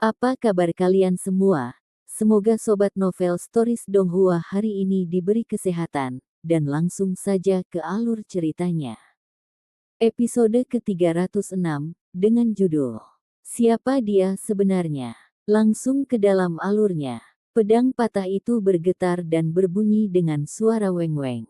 Apa kabar kalian semua? Semoga Sobat Novel Stories Donghua hari ini diberi kesehatan, dan langsung saja ke alur ceritanya. Episode ke-306, dengan judul, Siapa Dia Sebenarnya? Langsung ke dalam alurnya. Pedang patah itu bergetar dan berbunyi dengan suara weng-weng.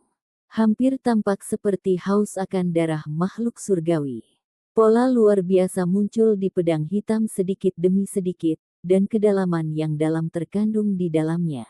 Hampir tampak seperti haus akan darah makhluk surgawi. Pola luar biasa muncul di pedang hitam sedikit demi sedikit, dan kedalaman yang dalam terkandung di dalamnya.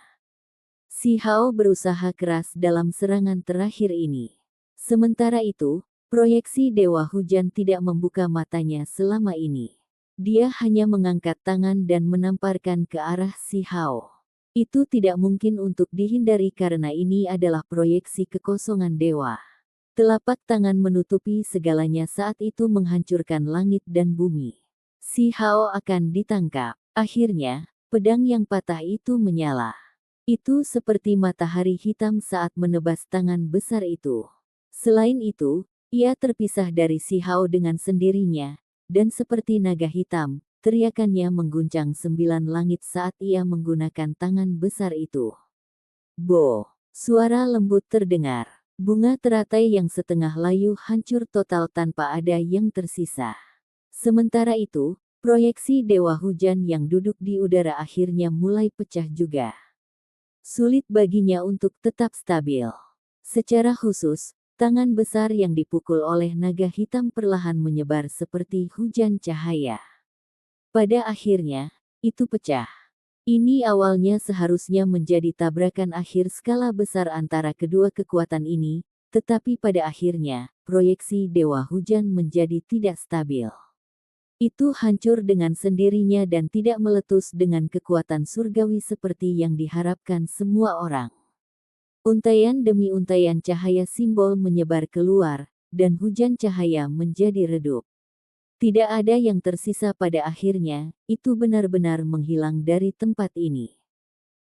Si Hao berusaha keras dalam serangan terakhir ini. Sementara itu, proyeksi Dewa Hujan tidak membuka matanya selama ini. Dia hanya mengangkat tangan dan menamparkan ke arah si Hao. Itu tidak mungkin untuk dihindari karena ini adalah proyeksi kekosongan dewa. Telapak tangan menutupi segalanya saat itu menghancurkan langit dan bumi. Si Hao akan ditangkap. Akhirnya, pedang yang patah itu menyala. Itu seperti matahari hitam saat menebas tangan besar itu. Selain itu, ia terpisah dari si Hao dengan sendirinya, dan seperti naga hitam, teriakannya mengguncang 9 langit saat ia menggunakan tangan besar itu. Bo! Suara lembut terdengar. Bunga teratai yang setengah layu hancur total tanpa ada yang tersisa. Sementara itu, proyeksi Dewa Hujan yang duduk di udara akhirnya mulai pecah juga. Sulit baginya untuk tetap stabil. Secara khusus, tangan besar yang dipukul oleh naga hitam perlahan menyebar seperti hujan cahaya. Pada akhirnya, itu pecah. Ini awalnya seharusnya menjadi tabrakan akhir skala besar antara kedua kekuatan ini, tetapi pada akhirnya, proyeksi Dewa Hujan menjadi tidak stabil. Itu hancur dengan sendirinya dan tidak meletus dengan kekuatan surgawi seperti yang diharapkan semua orang. Untaian demi untaian cahaya simbol menyebar keluar, dan hujan cahaya menjadi redup. Tidak ada yang tersisa pada akhirnya, itu benar-benar menghilang dari tempat ini.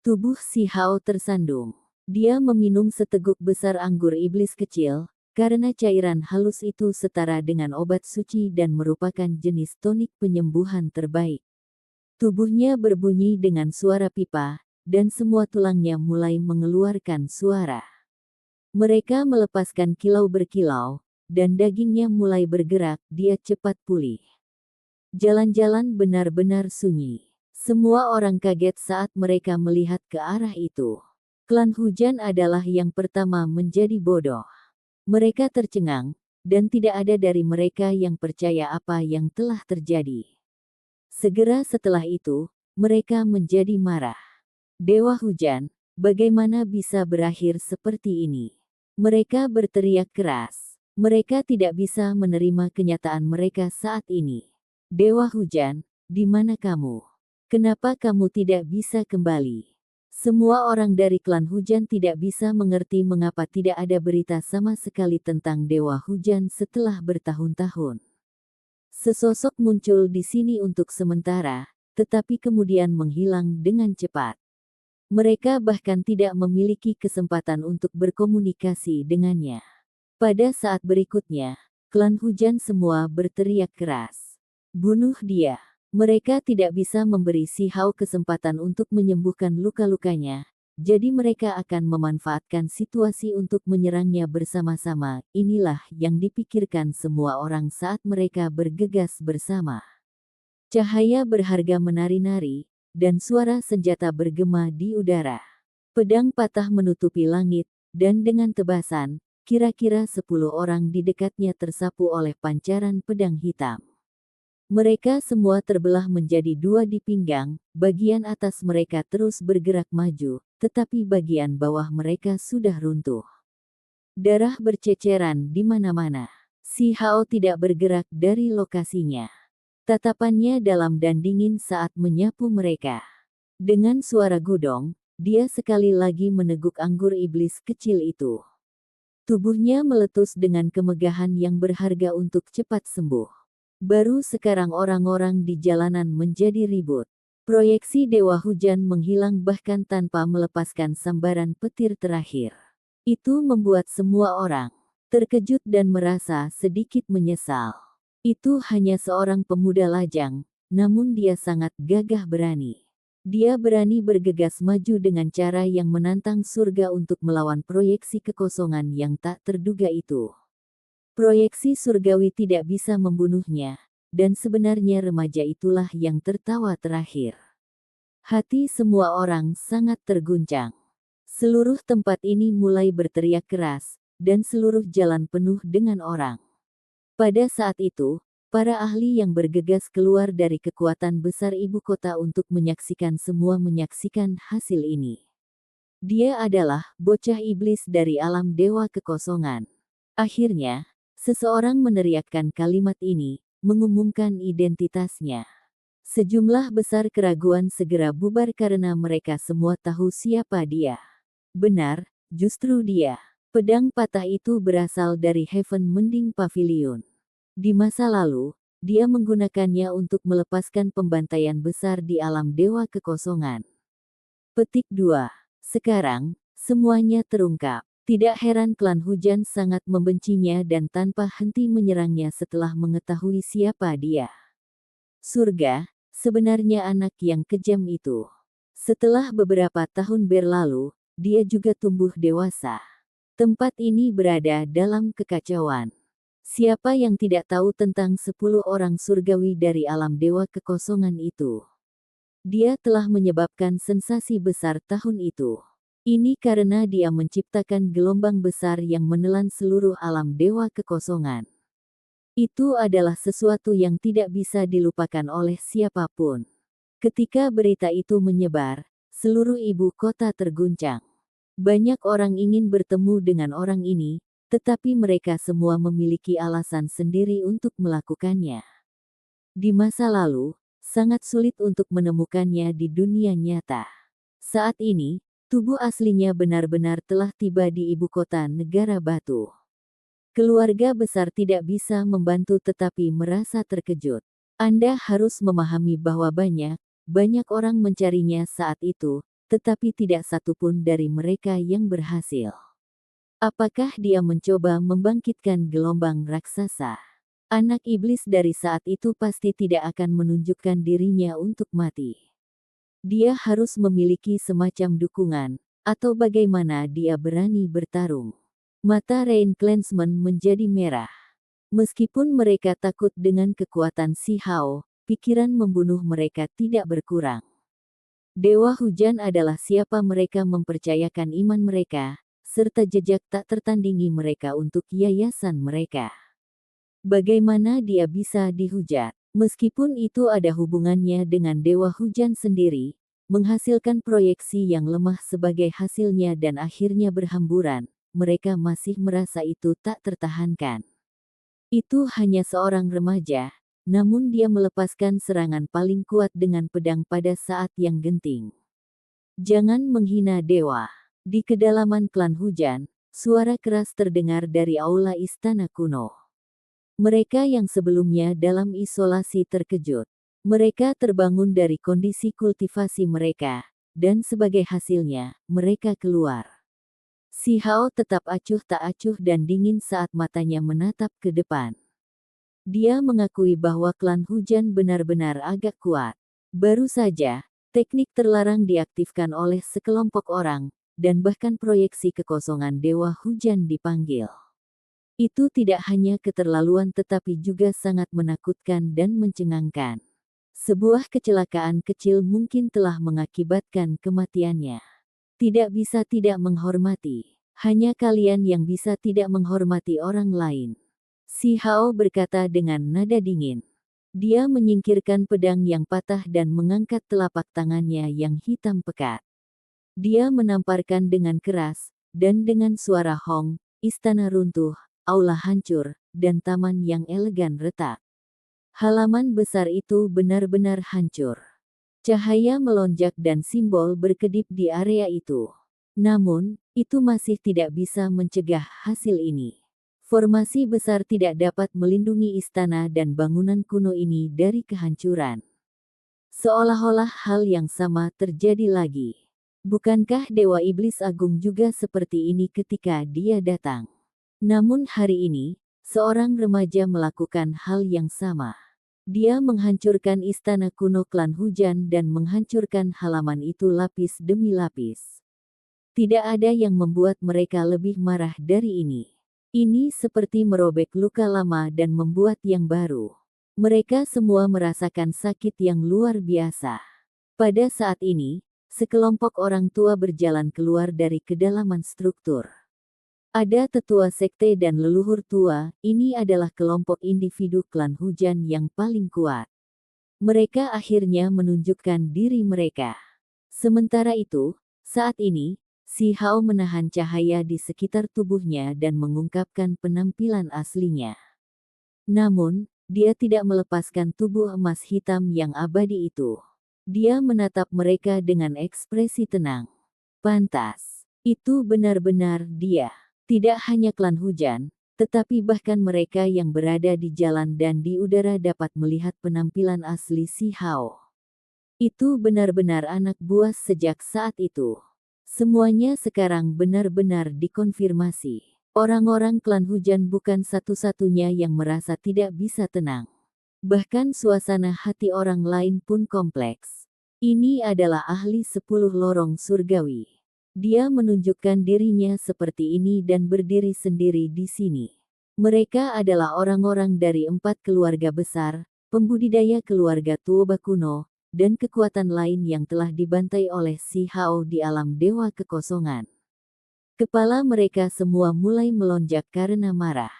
Tubuh si Hao tersandung. Dia meminum seteguk besar anggur iblis kecil, karena cairan halus itu setara dengan obat suci dan merupakan jenis tonik penyembuhan terbaik. Tubuhnya berbunyi dengan suara pipa, dan semua tulangnya mulai mengeluarkan suara. Mereka melepaskan kilau berkilau, dan dagingnya mulai bergerak, dia cepat pulih. Jalan-jalan benar-benar sunyi. Semua orang kaget saat mereka melihat ke arah itu. Klan Hujan adalah yang pertama menjadi bodoh. Mereka tercengang, dan tidak ada dari mereka yang percaya apa yang telah terjadi. Segera setelah itu, mereka menjadi marah. Dewa Hujan, bagaimana bisa berakhir seperti ini? Mereka berteriak keras. Mereka tidak bisa menerima kenyataan mereka saat ini. Dewa Hujan, di mana kamu? Kenapa kamu tidak bisa kembali? Semua orang dari klan Hujan tidak bisa mengerti mengapa tidak ada berita sama sekali tentang Dewa Hujan setelah bertahun-tahun. Sesosok muncul di sini untuk sementara, tetapi kemudian menghilang dengan cepat. Mereka bahkan tidak memiliki kesempatan untuk berkomunikasi dengannya. Pada saat berikutnya, klan Hujan semua berteriak keras. Bunuh dia. Mereka tidak bisa memberi si Hao kesempatan untuk menyembuhkan luka-lukanya, jadi mereka akan memanfaatkan situasi untuk menyerangnya bersama-sama. Inilah yang dipikirkan semua orang saat mereka bergegas bersama. Cahaya berharga menari-nari, dan suara senjata bergema di udara. Pedang patah menutupi langit, dan dengan tebasan, kira-kira 10 orang di dekatnya tersapu oleh pancaran pedang hitam. Mereka semua terbelah menjadi 2 di pinggang, bagian atas mereka terus bergerak maju, tetapi bagian bawah mereka sudah runtuh. Darah berceceran di mana-mana. Si Hao tidak bergerak dari lokasinya. Tatapannya dalam dan dingin saat menyapu mereka. Dengan suara gudong, dia sekali lagi meneguk anggur iblis kecil itu. Tubuhnya meletus dengan kemegahan yang berharga untuk cepat sembuh. Baru sekarang orang-orang di jalanan menjadi ribut. Proyeksi Dewa Hujan menghilang bahkan tanpa melepaskan sambaran petir terakhir. Itu membuat semua orang terkejut dan merasa sedikit menyesal. Itu hanya seorang pemuda lajang, namun dia sangat gagah berani. Dia berani bergegas maju dengan cara yang menantang surga untuk melawan proyeksi kekosongan yang tak terduga itu. Proyeksi surgawi tidak bisa membunuhnya, dan sebenarnya remaja itulah yang tertawa terakhir. Hati semua orang sangat terguncang. Seluruh tempat ini mulai berteriak keras, dan seluruh jalan penuh dengan orang. Pada saat itu, para ahli yang bergegas keluar dari kekuatan besar ibu kota untuk menyaksikan hasil ini. Dia adalah bocah iblis dari alam dewa kekosongan. Akhirnya, seseorang meneriakkan kalimat ini, mengumumkan identitasnya. Sejumlah besar keraguan segera bubar karena mereka semua tahu siapa dia. Benar, justru dia. Pedang patah itu berasal dari Heaven Mending Pavilion. Di masa lalu, dia menggunakannya untuk melepaskan pembantaian besar di alam dewa kekosongan. Petik 2. Sekarang, semuanya terungkap. Tidak heran klan hujan sangat membencinya dan tanpa henti menyerangnya setelah mengetahui siapa dia. Surga, sebenarnya anak yang kejam itu. Setelah beberapa tahun berlalu, dia juga tumbuh dewasa. Tempat ini berada dalam kekacauan. Siapa yang tidak tahu tentang 10 orang surgawi dari alam dewa kekosongan itu? Dia telah menyebabkan sensasi besar tahun itu. Ini karena dia menciptakan gelombang besar yang menelan seluruh alam dewa kekosongan. Itu adalah sesuatu yang tidak bisa dilupakan oleh siapapun. Ketika berita itu menyebar, seluruh ibu kota terguncang. Banyak orang ingin bertemu dengan orang ini, tetapi mereka semua memiliki alasan sendiri untuk melakukannya. Di masa lalu, sangat sulit untuk menemukannya di dunia nyata. Saat ini, tubuh aslinya benar-benar telah tiba di ibu kota negara batu. Keluarga besar tidak bisa membantu tetapi merasa terkejut. Anda harus memahami bahwa banyak orang mencarinya saat itu, tetapi tidak satupun dari mereka yang berhasil. Apakah dia mencoba membangkitkan gelombang raksasa? Anak iblis dari saat itu pasti tidak akan menunjukkan dirinya untuk mati. Dia harus memiliki semacam dukungan, atau bagaimana dia berani bertarung. Mata Rain Clansmen menjadi merah. Meskipun mereka takut dengan kekuatan Si Hao, pikiran membunuh mereka tidak berkurang. Dewa hujan adalah siapa mereka mempercayakan iman mereka, serta jejak tak tertandingi mereka untuk yayasan mereka. Bagaimana dia bisa dihujat? Meskipun itu ada hubungannya dengan dewa hujan sendiri, menghasilkan proyeksi yang lemah sebagai hasilnya dan akhirnya berhamburan, mereka masih merasa itu tak tertahankan. Itu hanya seorang remaja, namun dia melepaskan serangan paling kuat dengan pedang pada saat yang genting. Jangan menghina dewa. Di kedalaman klan hujan, suara keras terdengar dari aula istana kuno. Mereka yang sebelumnya dalam isolasi terkejut. Mereka terbangun dari kondisi kultivasi mereka, dan sebagai hasilnya, mereka keluar. Si Hao tetap acuh tak acuh dan dingin saat matanya menatap ke depan. Dia mengakui bahwa klan hujan benar-benar agak kuat. Baru saja, teknik terlarang diaktifkan oleh sekelompok orang, dan bahkan proyeksi kekosongan dewa hujan dipanggil. Itu tidak hanya keterlaluan tetapi juga sangat menakutkan dan mencengangkan. Sebuah kecelakaan kecil mungkin telah mengakibatkan kematiannya. Tidak bisa tidak menghormati. Hanya kalian yang bisa tidak menghormati orang lain. Si Hao berkata dengan nada dingin. Dia menyingkirkan pedang yang patah dan mengangkat telapak tangannya yang hitam pekat. Dia menamparkan dengan keras, dan dengan suara hong, istana runtuh, aula hancur, dan taman yang elegan retak. Halaman besar itu benar-benar hancur. Cahaya melonjak dan simbol berkedip di area itu. Namun, itu masih tidak bisa mencegah hasil ini. Formasi besar tidak dapat melindungi istana dan bangunan kuno ini dari kehancuran. Seolah-olah hal yang sama terjadi lagi. Bukankah Dewa Iblis Agung juga seperti ini ketika dia datang? Namun hari ini, seorang remaja melakukan hal yang sama. Dia menghancurkan istana kuno klan hujan dan menghancurkan halaman itu lapis demi lapis. Tidak ada yang membuat mereka lebih marah dari ini. Ini seperti merobek luka lama dan membuat yang baru. Mereka semua merasakan sakit yang luar biasa. Pada saat ini, sekelompok orang tua berjalan keluar dari kedalaman struktur. Ada tetua sekte dan leluhur tua, ini adalah kelompok individu klan hujan yang paling kuat. Mereka akhirnya menunjukkan diri mereka. Sementara itu, saat ini, Si Hao menahan cahaya di sekitar tubuhnya dan mengungkapkan penampilan aslinya. Namun, dia tidak melepaskan tubuh emas hitam yang abadi itu. Dia menatap mereka dengan ekspresi tenang. Pantas. Itu benar-benar dia. Tidak hanya klan hujan, tetapi bahkan mereka yang berada di jalan dan di udara dapat melihat penampilan asli Si Hao. Itu benar-benar anak buah sejak saat itu. Semuanya sekarang benar-benar dikonfirmasi. Orang-orang klan hujan bukan satu-satunya yang merasa tidak bisa tenang. Bahkan suasana hati orang lain pun kompleks. Ini adalah ahli 10 lorong surgawi. Dia menunjukkan dirinya seperti ini dan berdiri sendiri di sini. Mereka adalah orang-orang dari 4 keluarga besar, pembudidaya keluarga Tuoba kuno, dan kekuatan lain yang telah dibantai oleh Si Hao di alam dewa kekosongan. Kepala mereka semua mulai melonjak karena marah.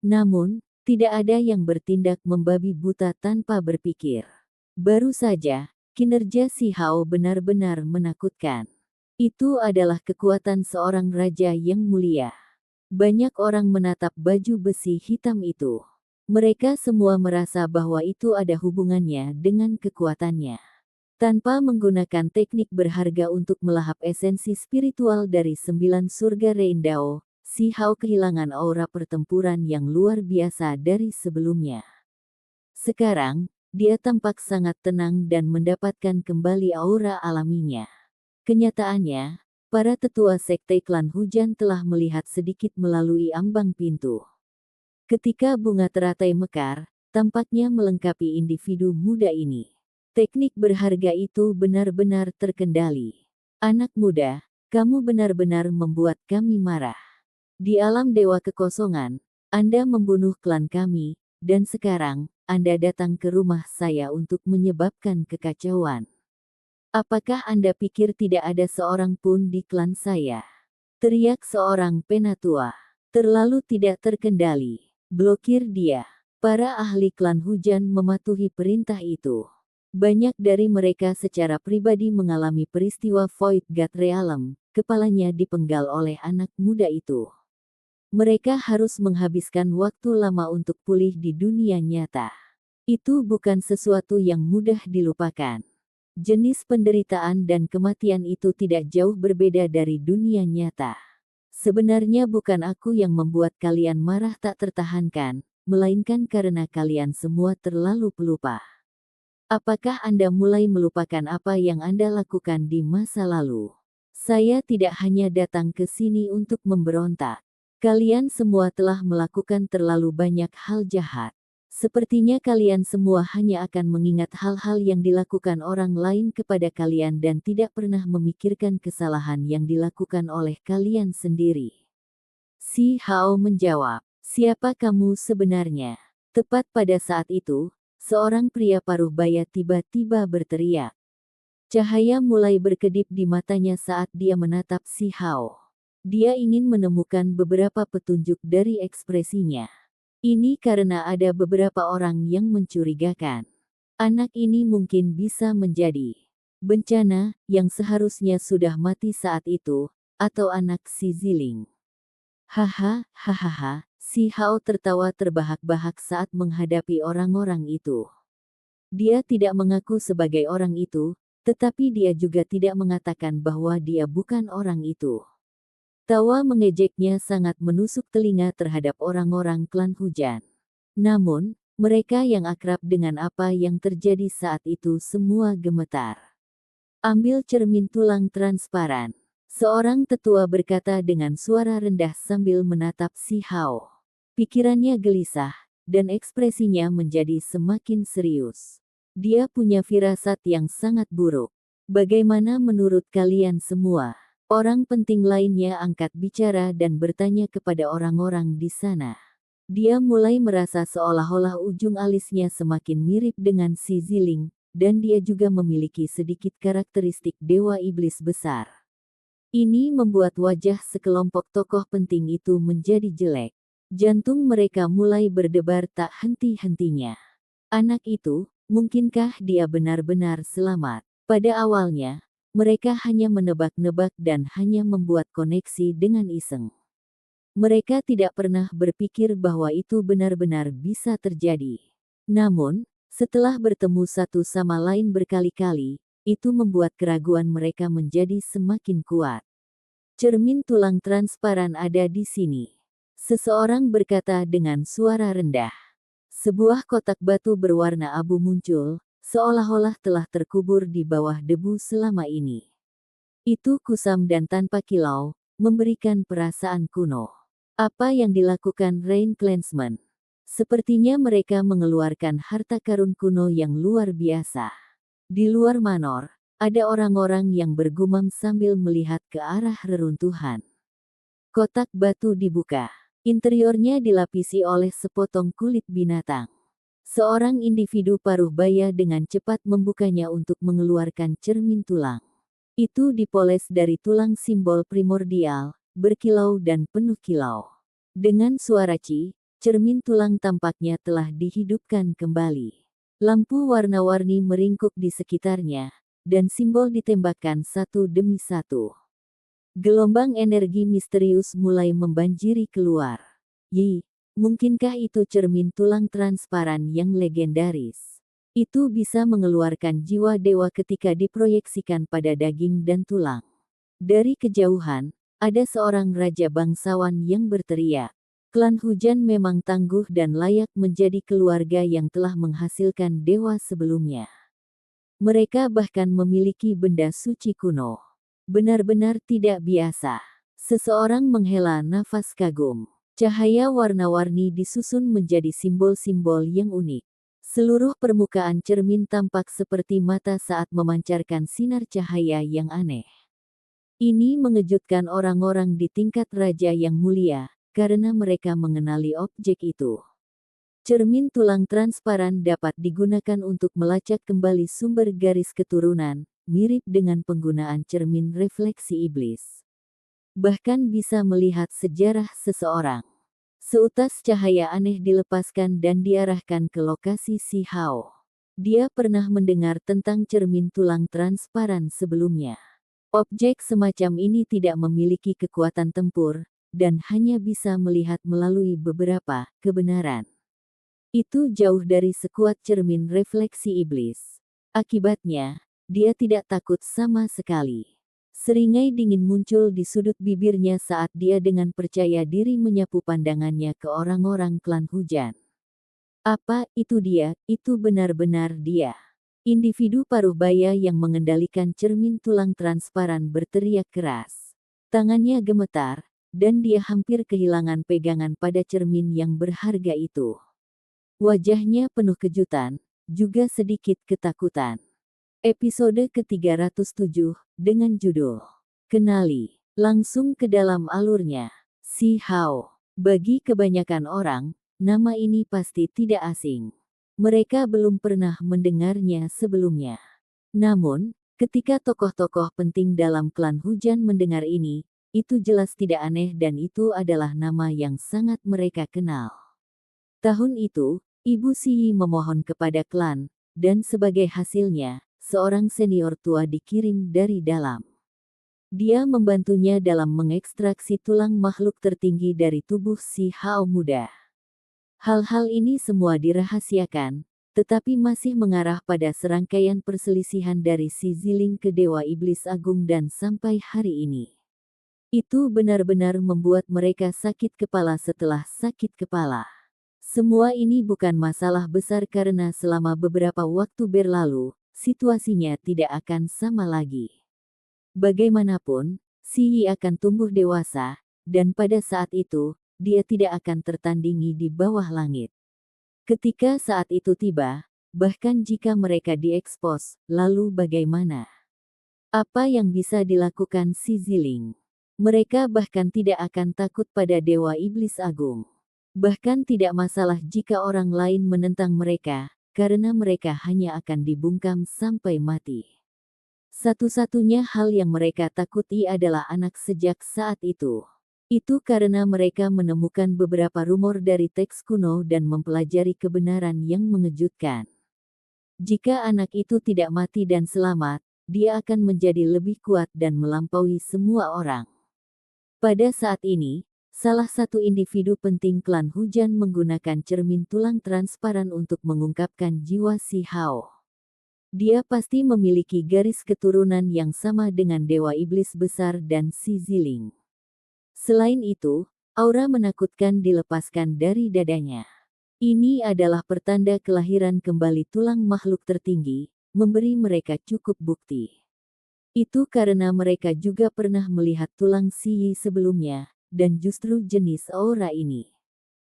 Namun, tidak ada yang bertindak membabi buta tanpa berpikir. Baru saja, kinerja Si Hao benar-benar menakutkan. Itu adalah kekuatan seorang raja yang mulia. Banyak orang menatap baju besi hitam itu. Mereka semua merasa bahwa itu ada hubungannya dengan kekuatannya. Tanpa menggunakan teknik berharga untuk melahap esensi spiritual dari 9 surga Reindao, Si Hao kehilangan aura pertempuran yang luar biasa dari sebelumnya. Sekarang, dia tampak sangat tenang dan mendapatkan kembali aura alaminya. Kenyataannya, para tetua sekte klan hujan telah melihat sedikit melalui ambang pintu. Ketika bunga teratai mekar, tampaknya melengkapi individu muda ini. Teknik berharga itu benar-benar terkendali. Anak muda, kamu benar-benar membuat kami marah. Di alam dewa kekosongan, Anda membunuh klan kami, dan sekarang, Anda datang ke rumah saya untuk menyebabkan kekacauan. Apakah Anda pikir tidak ada seorang pun di klan saya? Teriak seorang penatua. Terlalu tidak terkendali. Blokir dia. Para ahli klan hujan mematuhi perintah itu. Banyak dari mereka secara pribadi mengalami peristiwa Void God Realm, kepalanya dipenggal oleh anak muda itu. Mereka harus menghabiskan waktu lama untuk pulih di dunia nyata. Itu bukan sesuatu yang mudah dilupakan. Jenis penderitaan dan kematian itu tidak jauh berbeda dari dunia nyata. Sebenarnya bukan aku yang membuat kalian marah tak tertahankan, melainkan karena kalian semua terlalu pelupa. Apakah Anda mulai melupakan apa yang Anda lakukan di masa lalu? Saya tidak hanya datang ke sini untuk memberontak. Kalian semua telah melakukan terlalu banyak hal jahat. Sepertinya kalian semua hanya akan mengingat hal-hal yang dilakukan orang lain kepada kalian dan tidak pernah memikirkan kesalahan yang dilakukan oleh kalian sendiri. Si Hao menjawab, "Siapa kamu sebenarnya?" Tepat pada saat itu, seorang pria paruh baya tiba-tiba berteriak. Cahaya mulai berkedip di matanya saat dia menatap Si Hao. Dia ingin menemukan beberapa petunjuk dari ekspresinya. Ini karena ada beberapa orang yang mencurigakan. Anak ini mungkin bisa menjadi bencana yang seharusnya sudah mati saat itu, atau anak si Ziling. Haha, hahaha, Si Hao tertawa terbahak-bahak saat menghadapi orang-orang itu. Dia tidak mengaku sebagai orang itu, tetapi dia juga tidak mengatakan bahwa dia bukan orang itu. Tawa mengejeknya sangat menusuk telinga terhadap orang-orang klan hujan. Namun, mereka yang akrab dengan apa yang terjadi saat itu semua gemetar. Ambil cermin tulang transparan. Seorang tetua berkata dengan suara rendah sambil menatap Si Hao. Pikirannya gelisah, dan ekspresinya menjadi semakin serius. Dia punya firasat yang sangat buruk. Bagaimana menurut kalian semua? Orang penting lainnya angkat bicara dan bertanya kepada orang-orang di sana. Dia mulai merasa seolah-olah ujung alisnya semakin mirip dengan si Ziling, dan dia juga memiliki sedikit karakteristik dewa iblis besar. Ini membuat wajah sekelompok tokoh penting itu menjadi jelek. Jantung mereka mulai berdebar tak henti-hentinya. Anak itu, mungkinkah dia benar-benar selamat? Pada awalnya, mereka hanya menebak-nebak dan hanya membuat koneksi dengan iseng. Mereka tidak pernah berpikir bahwa itu benar-benar bisa terjadi. Namun, setelah bertemu satu sama lain berkali-kali, itu membuat keraguan mereka menjadi semakin kuat. Cermin tulang transparan ada di sini. Seseorang berkata dengan suara rendah. Sebuah kotak batu berwarna abu muncul, seolah-olah telah terkubur di bawah debu selama ini. Itu kusam dan tanpa kilau, memberikan perasaan kuno. Apa yang dilakukan Rain Clansman? Sepertinya mereka mengeluarkan harta karun kuno yang luar biasa. Di luar manor, ada orang-orang yang bergumam sambil melihat ke arah reruntuhan. Kotak batu dibuka. Interiornya dilapisi oleh sepotong kulit binatang. Seorang individu paruh baya dengan cepat membukanya untuk mengeluarkan cermin tulang. Itu dipoles dari tulang simbol primordial, berkilau dan penuh kilau. Dengan suara cermin tulang tampaknya telah dihidupkan kembali. Lampu warna-warni meringkuk di sekitarnya, dan simbol ditembakkan satu demi satu. Gelombang energi misterius mulai membanjiri keluar. Mungkinkah itu cermin tulang transparan yang legendaris? Itu bisa mengeluarkan jiwa dewa ketika diproyeksikan pada daging dan tulang. Dari kejauhan, ada seorang raja bangsawan yang berteriak. Klan hujan memang tangguh dan layak menjadi keluarga yang telah menghasilkan dewa sebelumnya. Mereka bahkan memiliki benda suci kuno. Benar-benar tidak biasa. Seseorang menghela nafas kagum. Cahaya warna-warni disusun menjadi simbol-simbol yang unik. Seluruh permukaan cermin tampak seperti mata saat memancarkan sinar cahaya yang aneh. Ini mengejutkan orang-orang di tingkat raja yang mulia, karena mereka mengenali objek itu. Cermin tulang transparan dapat digunakan untuk melacak kembali sumber garis keturunan, mirip dengan penggunaan cermin refleksi iblis. Bahkan bisa melihat sejarah seseorang. Seutas cahaya aneh dilepaskan dan diarahkan ke lokasi Si Hao. Dia pernah mendengar tentang cermin tulang transparan sebelumnya. Objek semacam ini tidak memiliki kekuatan tempur, dan hanya bisa melihat melalui beberapa kebenaran. Itu jauh dari sekuat cermin refleksi iblis. Akibatnya, dia tidak takut sama sekali. Seringai dingin muncul di sudut bibirnya saat dia dengan percaya diri menyapu pandangannya ke orang-orang klan hujan. Apa itu dia? Itu benar-benar dia. Individu paruh baya yang mengendalikan cermin tulang transparan berteriak keras. Tangannya gemetar, dan dia hampir kehilangan pegangan pada cermin yang berharga itu. Wajahnya penuh kejutan, juga sedikit ketakutan. Episode ke-307, dengan judul Kenali, langsung ke dalam alurnya. Si Hao. Bagi kebanyakan orang, nama ini pasti tidak asing. Mereka belum pernah mendengarnya sebelumnya. Namun, ketika tokoh-tokoh penting dalam klan hujan mendengar ini, itu jelas tidak aneh dan itu adalah nama yang sangat mereka kenal. Tahun itu, Ibu Siyi memohon kepada klan, dan sebagai hasilnya, seorang senior tua dikirim dari dalam. Dia membantunya dalam mengekstraksi tulang makhluk tertinggi dari tubuh Si Hao muda. Hal-hal ini semua dirahasiakan, tetapi masih mengarah pada serangkaian perselisihan dari Si Ziling ke Dewa Iblis Agung dan sampai hari ini. Itu benar-benar membuat mereka sakit kepala setelah sakit kepala. Semua ini bukan masalah besar karena selama beberapa waktu berlalu, situasinya tidak akan sama lagi. Bagaimanapun, Si Yi akan tumbuh dewasa, dan pada saat itu, dia tidak akan tertandingi di bawah langit. Ketika saat itu tiba, bahkan jika mereka diekspos, lalu bagaimana? Apa yang bisa dilakukan si Ziling? Mereka bahkan tidak akan takut pada Dewa Iblis Agung. Bahkan tidak masalah jika orang lain menentang mereka, karena mereka hanya akan dibungkam sampai mati. Satu-satunya hal yang mereka takuti adalah anak sejak saat itu. Itu karena mereka menemukan beberapa rumor dari teks kuno dan mempelajari kebenaran yang mengejutkan. Jika anak itu tidak mati dan selamat, dia akan menjadi lebih kuat dan melampaui semua orang. Pada saat ini, salah satu individu penting klan hujan menggunakan cermin tulang transparan untuk mengungkapkan jiwa si Hao. Dia pasti memiliki garis keturunan yang sama dengan Dewa Iblis Besar dan si Ziling. Selain itu, aura menakutkan dilepaskan dari dadanya. Ini adalah pertanda kelahiran kembali tulang makhluk tertinggi, memberi mereka cukup bukti. Itu karena mereka juga pernah melihat tulang si Yi sebelumnya, dan justru jenis aura ini.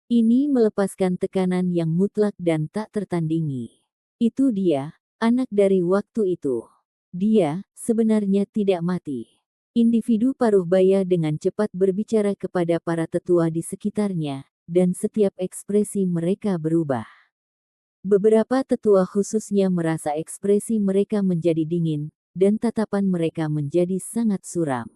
Ini melepaskan tekanan yang mutlak dan tak tertandingi. Itu dia, anak dari waktu itu. Dia sebenarnya tidak mati. Individu paruh baya dengan cepat berbicara kepada para tetua di sekitarnya, dan setiap ekspresi mereka berubah. Beberapa tetua khususnya merasa ekspresi mereka menjadi dingin, dan tatapan mereka menjadi sangat suram.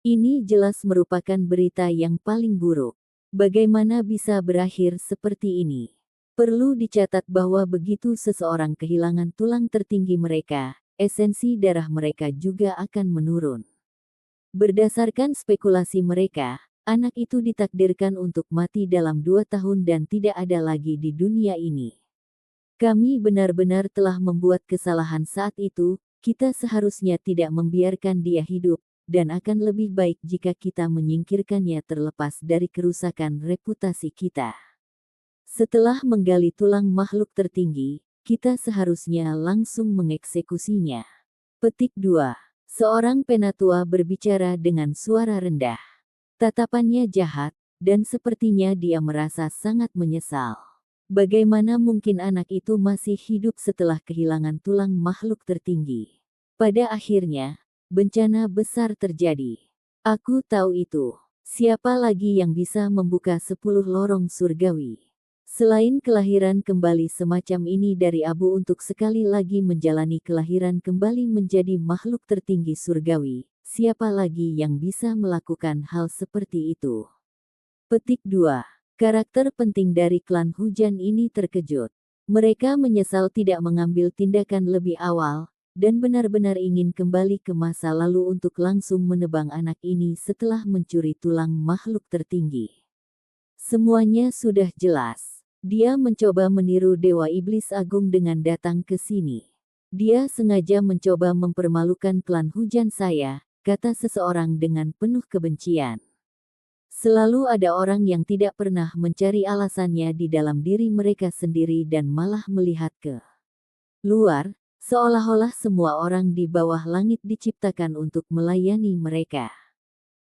Ini jelas merupakan berita yang paling buruk. Bagaimana bisa berakhir seperti ini? Perlu dicatat bahwa begitu seseorang kehilangan tulang tertinggi mereka, esensi darah mereka juga akan menurun. Berdasarkan spekulasi mereka, anak itu ditakdirkan untuk mati dalam 2 tahun dan tidak ada lagi di dunia ini. Kami benar-benar telah membuat kesalahan saat itu, kita seharusnya tidak membiarkan dia hidup, dan akan lebih baik jika kita menyingkirkannya terlepas dari kerusakan reputasi kita. Setelah menggali tulang makhluk tertinggi, kita seharusnya langsung mengeksekusinya. Petik 2. Seorang penatua berbicara dengan suara rendah. Tatapannya jahat, dan sepertinya dia merasa sangat menyesal. Bagaimana mungkin anak itu masih hidup setelah kehilangan tulang makhluk tertinggi? Pada akhirnya, bencana besar terjadi. Aku tahu itu. Siapa lagi yang bisa membuka 10 lorong surgawi? Selain kelahiran kembali semacam ini dari abu untuk sekali lagi menjalani kelahiran kembali menjadi makhluk tertinggi surgawi, siapa lagi yang bisa melakukan hal seperti itu? Petik 2. Karakter penting dari klan hujan ini terkejut. Mereka menyesal tidak mengambil tindakan lebih awal, dan benar-benar ingin kembali ke masa lalu untuk langsung menebang anak ini setelah mencuri tulang makhluk tertinggi. Semuanya sudah jelas. Dia mencoba meniru Dewa Iblis Agung dengan datang ke sini. Dia sengaja mencoba mempermalukan klan hujan saya, kata seseorang dengan penuh kebencian. Selalu ada orang yang tidak pernah mencari alasannya di dalam diri mereka sendiri dan malah melihat ke luar, seolah-olah semua orang di bawah langit diciptakan untuk melayani mereka.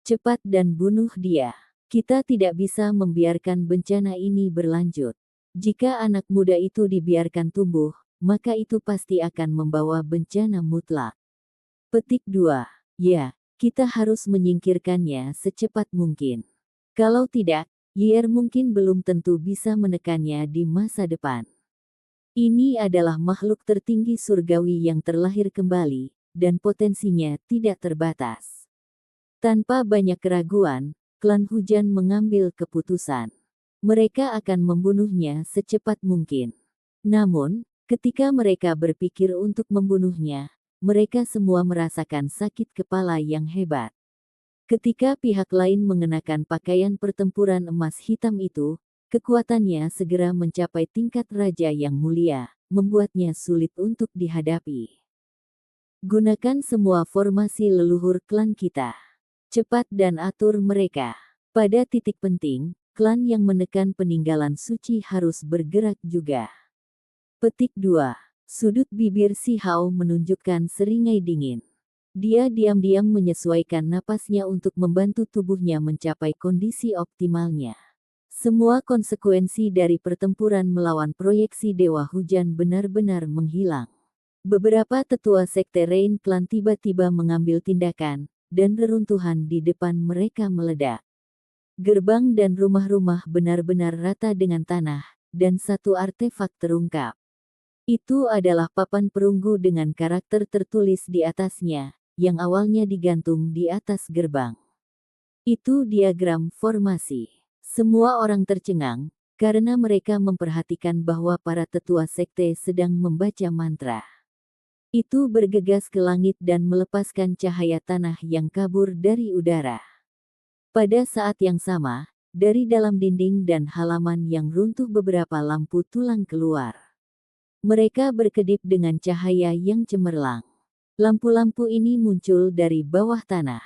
Cepat dan bunuh dia. Kita tidak bisa membiarkan bencana ini berlanjut. Jika anak muda itu dibiarkan tumbuh, maka itu pasti akan membawa bencana mutlak. Petik 2. Ya, kita harus menyingkirkannya secepat mungkin. Kalau tidak, Yer mungkin belum tentu bisa menekannya di masa depan. Ini adalah makhluk tertinggi surgawi yang terlahir kembali, dan potensinya tidak terbatas. Tanpa banyak keraguan, klan hujan mengambil keputusan. Mereka akan membunuhnya secepat mungkin. Namun, ketika mereka berpikir untuk membunuhnya, mereka semua merasakan sakit kepala yang hebat. Ketika pihak lain mengenakan pakaian pertempuran emas hitam itu, kekuatannya segera mencapai tingkat raja yang mulia, membuatnya sulit untuk dihadapi. Gunakan semua formasi leluhur klan kita. Cepat dan atur mereka. Pada titik penting, klan yang menekan peninggalan suci harus bergerak juga. Petik 2. Sudut bibir si Hao menunjukkan seringai dingin. Dia diam-diam menyesuaikan napasnya untuk membantu tubuhnya mencapai kondisi optimalnya. Semua konsekuensi dari pertempuran melawan proyeksi Dewa Hujan benar-benar menghilang. Beberapa tetua sekte Rain Clan tiba-tiba mengambil tindakan, dan reruntuhan di depan mereka meledak. Gerbang dan rumah-rumah benar-benar rata dengan tanah, dan satu artefak terungkap. Itu adalah papan perunggu dengan karakter tertulis di atasnya, yang awalnya digantung di atas gerbang. Itu diagram formasi. Semua orang tercengang, karena mereka memperhatikan bahwa para tetua sekte sedang membaca mantra. Itu bergegas ke langit dan melepaskan cahaya tanah yang kabur dari udara. Pada saat yang sama, dari dalam dinding dan halaman yang runtuh beberapa lampu tulang keluar. Mereka berkedip dengan cahaya yang cemerlang. Lampu-lampu ini muncul dari bawah tanah.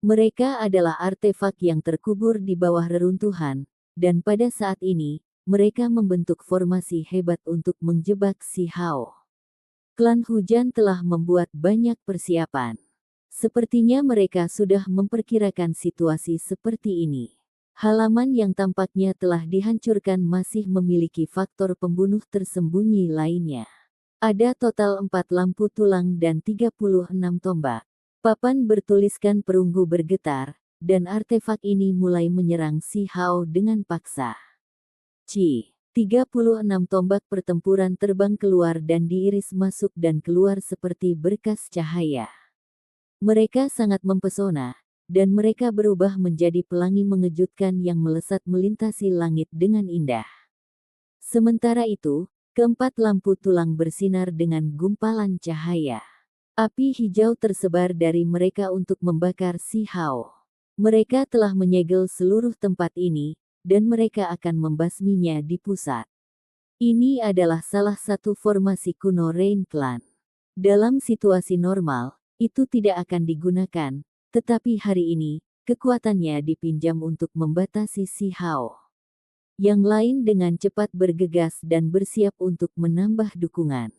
Mereka adalah artefak yang terkubur di bawah reruntuhan, dan pada saat ini, mereka membentuk formasi hebat untuk menjebak si Hao. Klan Hujan telah membuat banyak persiapan. Sepertinya mereka sudah memperkirakan situasi seperti ini. Halaman yang tampaknya telah dihancurkan masih memiliki faktor pembunuh tersembunyi lainnya. Ada total 4 lampu tulang dan 36 tombak. Papan bertuliskan perunggu bergetar, dan artefak ini mulai menyerang si Hao dengan paksa. 36 tombak pertempuran terbang keluar dan diiris masuk dan keluar seperti berkas cahaya. Mereka sangat mempesona, dan mereka berubah menjadi pelangi mengejutkan yang melesat melintasi langit dengan indah. Sementara itu, keempat lampu tulang bersinar dengan gumpalan cahaya. Api hijau tersebar dari mereka untuk membakar si Hao. Mereka telah menyegel seluruh tempat ini, dan mereka akan membasminya di pusat. Ini adalah salah satu formasi kuno Rain Clan. Dalam situasi normal, itu tidak akan digunakan, tetapi hari ini, kekuatannya dipinjam untuk membatasi si Hao. Yang lain dengan cepat bergegas dan bersiap untuk menambah dukungan.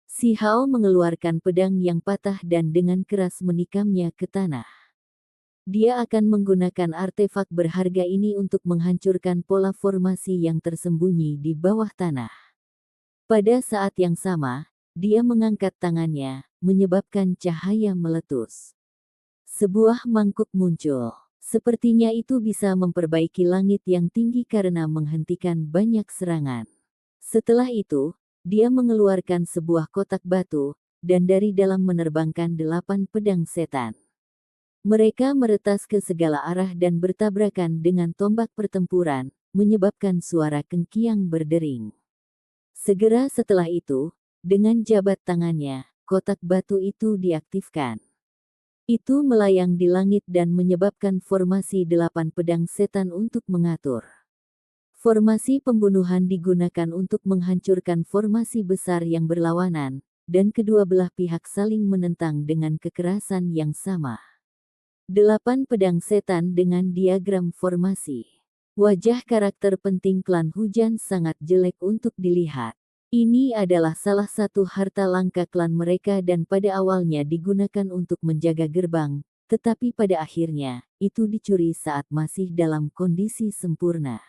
Si Hao mengeluarkan pedang yang patah dan dengan keras menikamnya ke tanah. Dia akan menggunakan artefak berharga ini untuk menghancurkan pola formasi yang tersembunyi di bawah tanah. Pada saat yang sama, dia mengangkat tangannya, menyebabkan cahaya meletus. Sebuah mangkuk muncul. Sepertinya itu bisa memperbaiki langit yang tinggi karena menghentikan banyak serangan. Setelah itu, dia mengeluarkan sebuah kotak batu, dan dari dalam menerbangkan 8 pedang setan. Mereka meretas ke segala arah dan bertabrakan dengan tombak pertempuran, menyebabkan suara kengkiang berdering. Segera setelah itu, dengan jabat tangannya, kotak batu itu diaktifkan. Itu melayang di langit dan menyebabkan formasi 8 pedang setan untuk mengatur. Formasi pembunuhan digunakan untuk menghancurkan formasi besar yang berlawanan, dan kedua belah pihak saling menentang dengan kekerasan yang sama. 8 pedang setan dengan diagram formasi. Wajah karakter penting klan Hujan sangat jelek untuk dilihat. Ini adalah salah satu harta langka klan mereka dan pada awalnya digunakan untuk menjaga gerbang, tetapi pada akhirnya, itu dicuri saat masih dalam kondisi sempurna.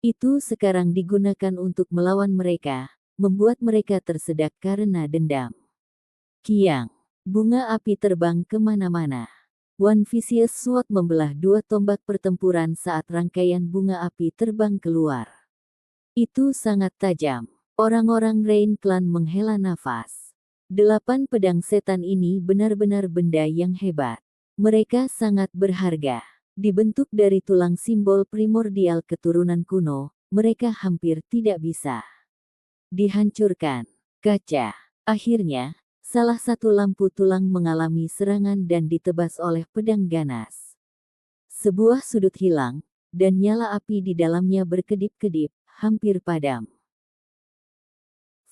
Itu sekarang digunakan untuk melawan mereka, membuat mereka tersedak karena dendam. Kiang. Bunga api terbang kemana-mana. One Vicious Sword membelah 2 tombak pertempuran saat rangkaian bunga api terbang keluar. Itu sangat tajam. Orang-orang Rain Clan menghela nafas. 8 pedang setan ini benar-benar benda yang hebat. Mereka sangat berharga. Dibentuk dari tulang simbol primordial keturunan kuno, mereka hampir tidak bisa dihancurkan. Kaca. Akhirnya, salah satu lampu tulang mengalami serangan dan ditebas oleh pedang ganas. Sebuah sudut hilang, dan nyala api di dalamnya berkedip-kedip, hampir padam.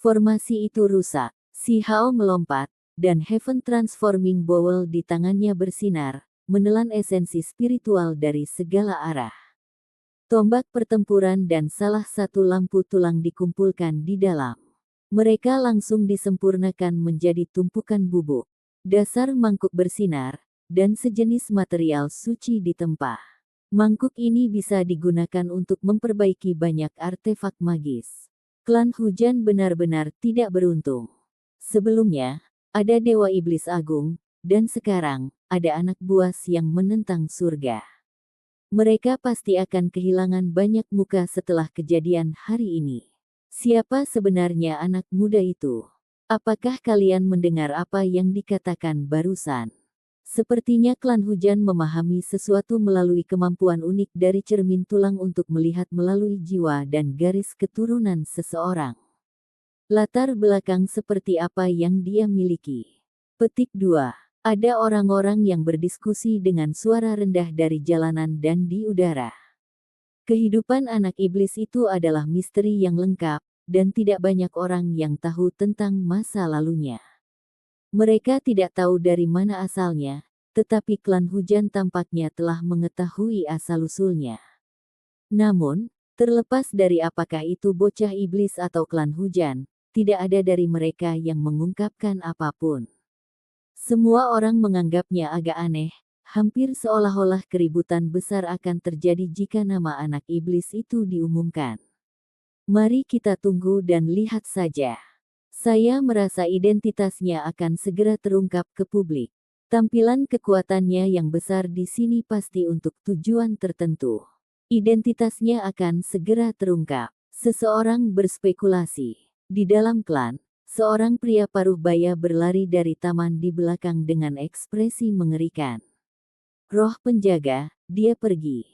Formasi itu rusak. Si Hao melompat, dan Heaven Transforming Bowl di tangannya bersinar, menelan esensi spiritual dari segala arah. Tombak pertempuran dan salah satu lampu tulang dikumpulkan di dalam. Mereka langsung disempurnakan menjadi tumpukan bubuk. Dasar mangkuk bersinar, dan sejenis material suci ditempah. Mangkuk ini bisa digunakan untuk memperbaiki banyak artefak magis. Klan hujan benar-benar tidak beruntung. Sebelumnya, ada Dewa Iblis Agung, dan sekarang, ada anak buas yang menentang surga. Mereka pasti akan kehilangan banyak muka setelah kejadian hari ini. Siapa sebenarnya anak muda itu? Apakah kalian mendengar apa yang dikatakan barusan? Sepertinya klan hujan memahami sesuatu melalui kemampuan unik dari cermin tulang untuk melihat melalui jiwa dan garis keturunan seseorang. Latar belakang seperti apa yang dia miliki. Petik 2. Ada orang-orang yang berdiskusi dengan suara rendah dari jalanan dan di udara. Kehidupan anak iblis itu adalah misteri yang lengkap, dan tidak banyak orang yang tahu tentang masa lalunya. Mereka tidak tahu dari mana asalnya, tetapi klan hujan tampaknya telah mengetahui asal-usulnya. Namun, terlepas dari apakah itu bocah iblis atau klan hujan, tidak ada dari mereka yang mengungkapkan apapun. Semua orang menganggapnya agak aneh, hampir seolah-olah keributan besar akan terjadi jika nama anak iblis itu diumumkan. Mari kita tunggu dan lihat saja. Saya merasa identitasnya akan segera terungkap ke publik. Tampilan kekuatannya yang besar di sini pasti untuk tujuan tertentu. Identitasnya akan segera terungkap. Seseorang berspekulasi. Di dalam klan, seorang pria paruh baya berlari dari taman di belakang dengan ekspresi mengerikan. Roh penjaga, dia pergi.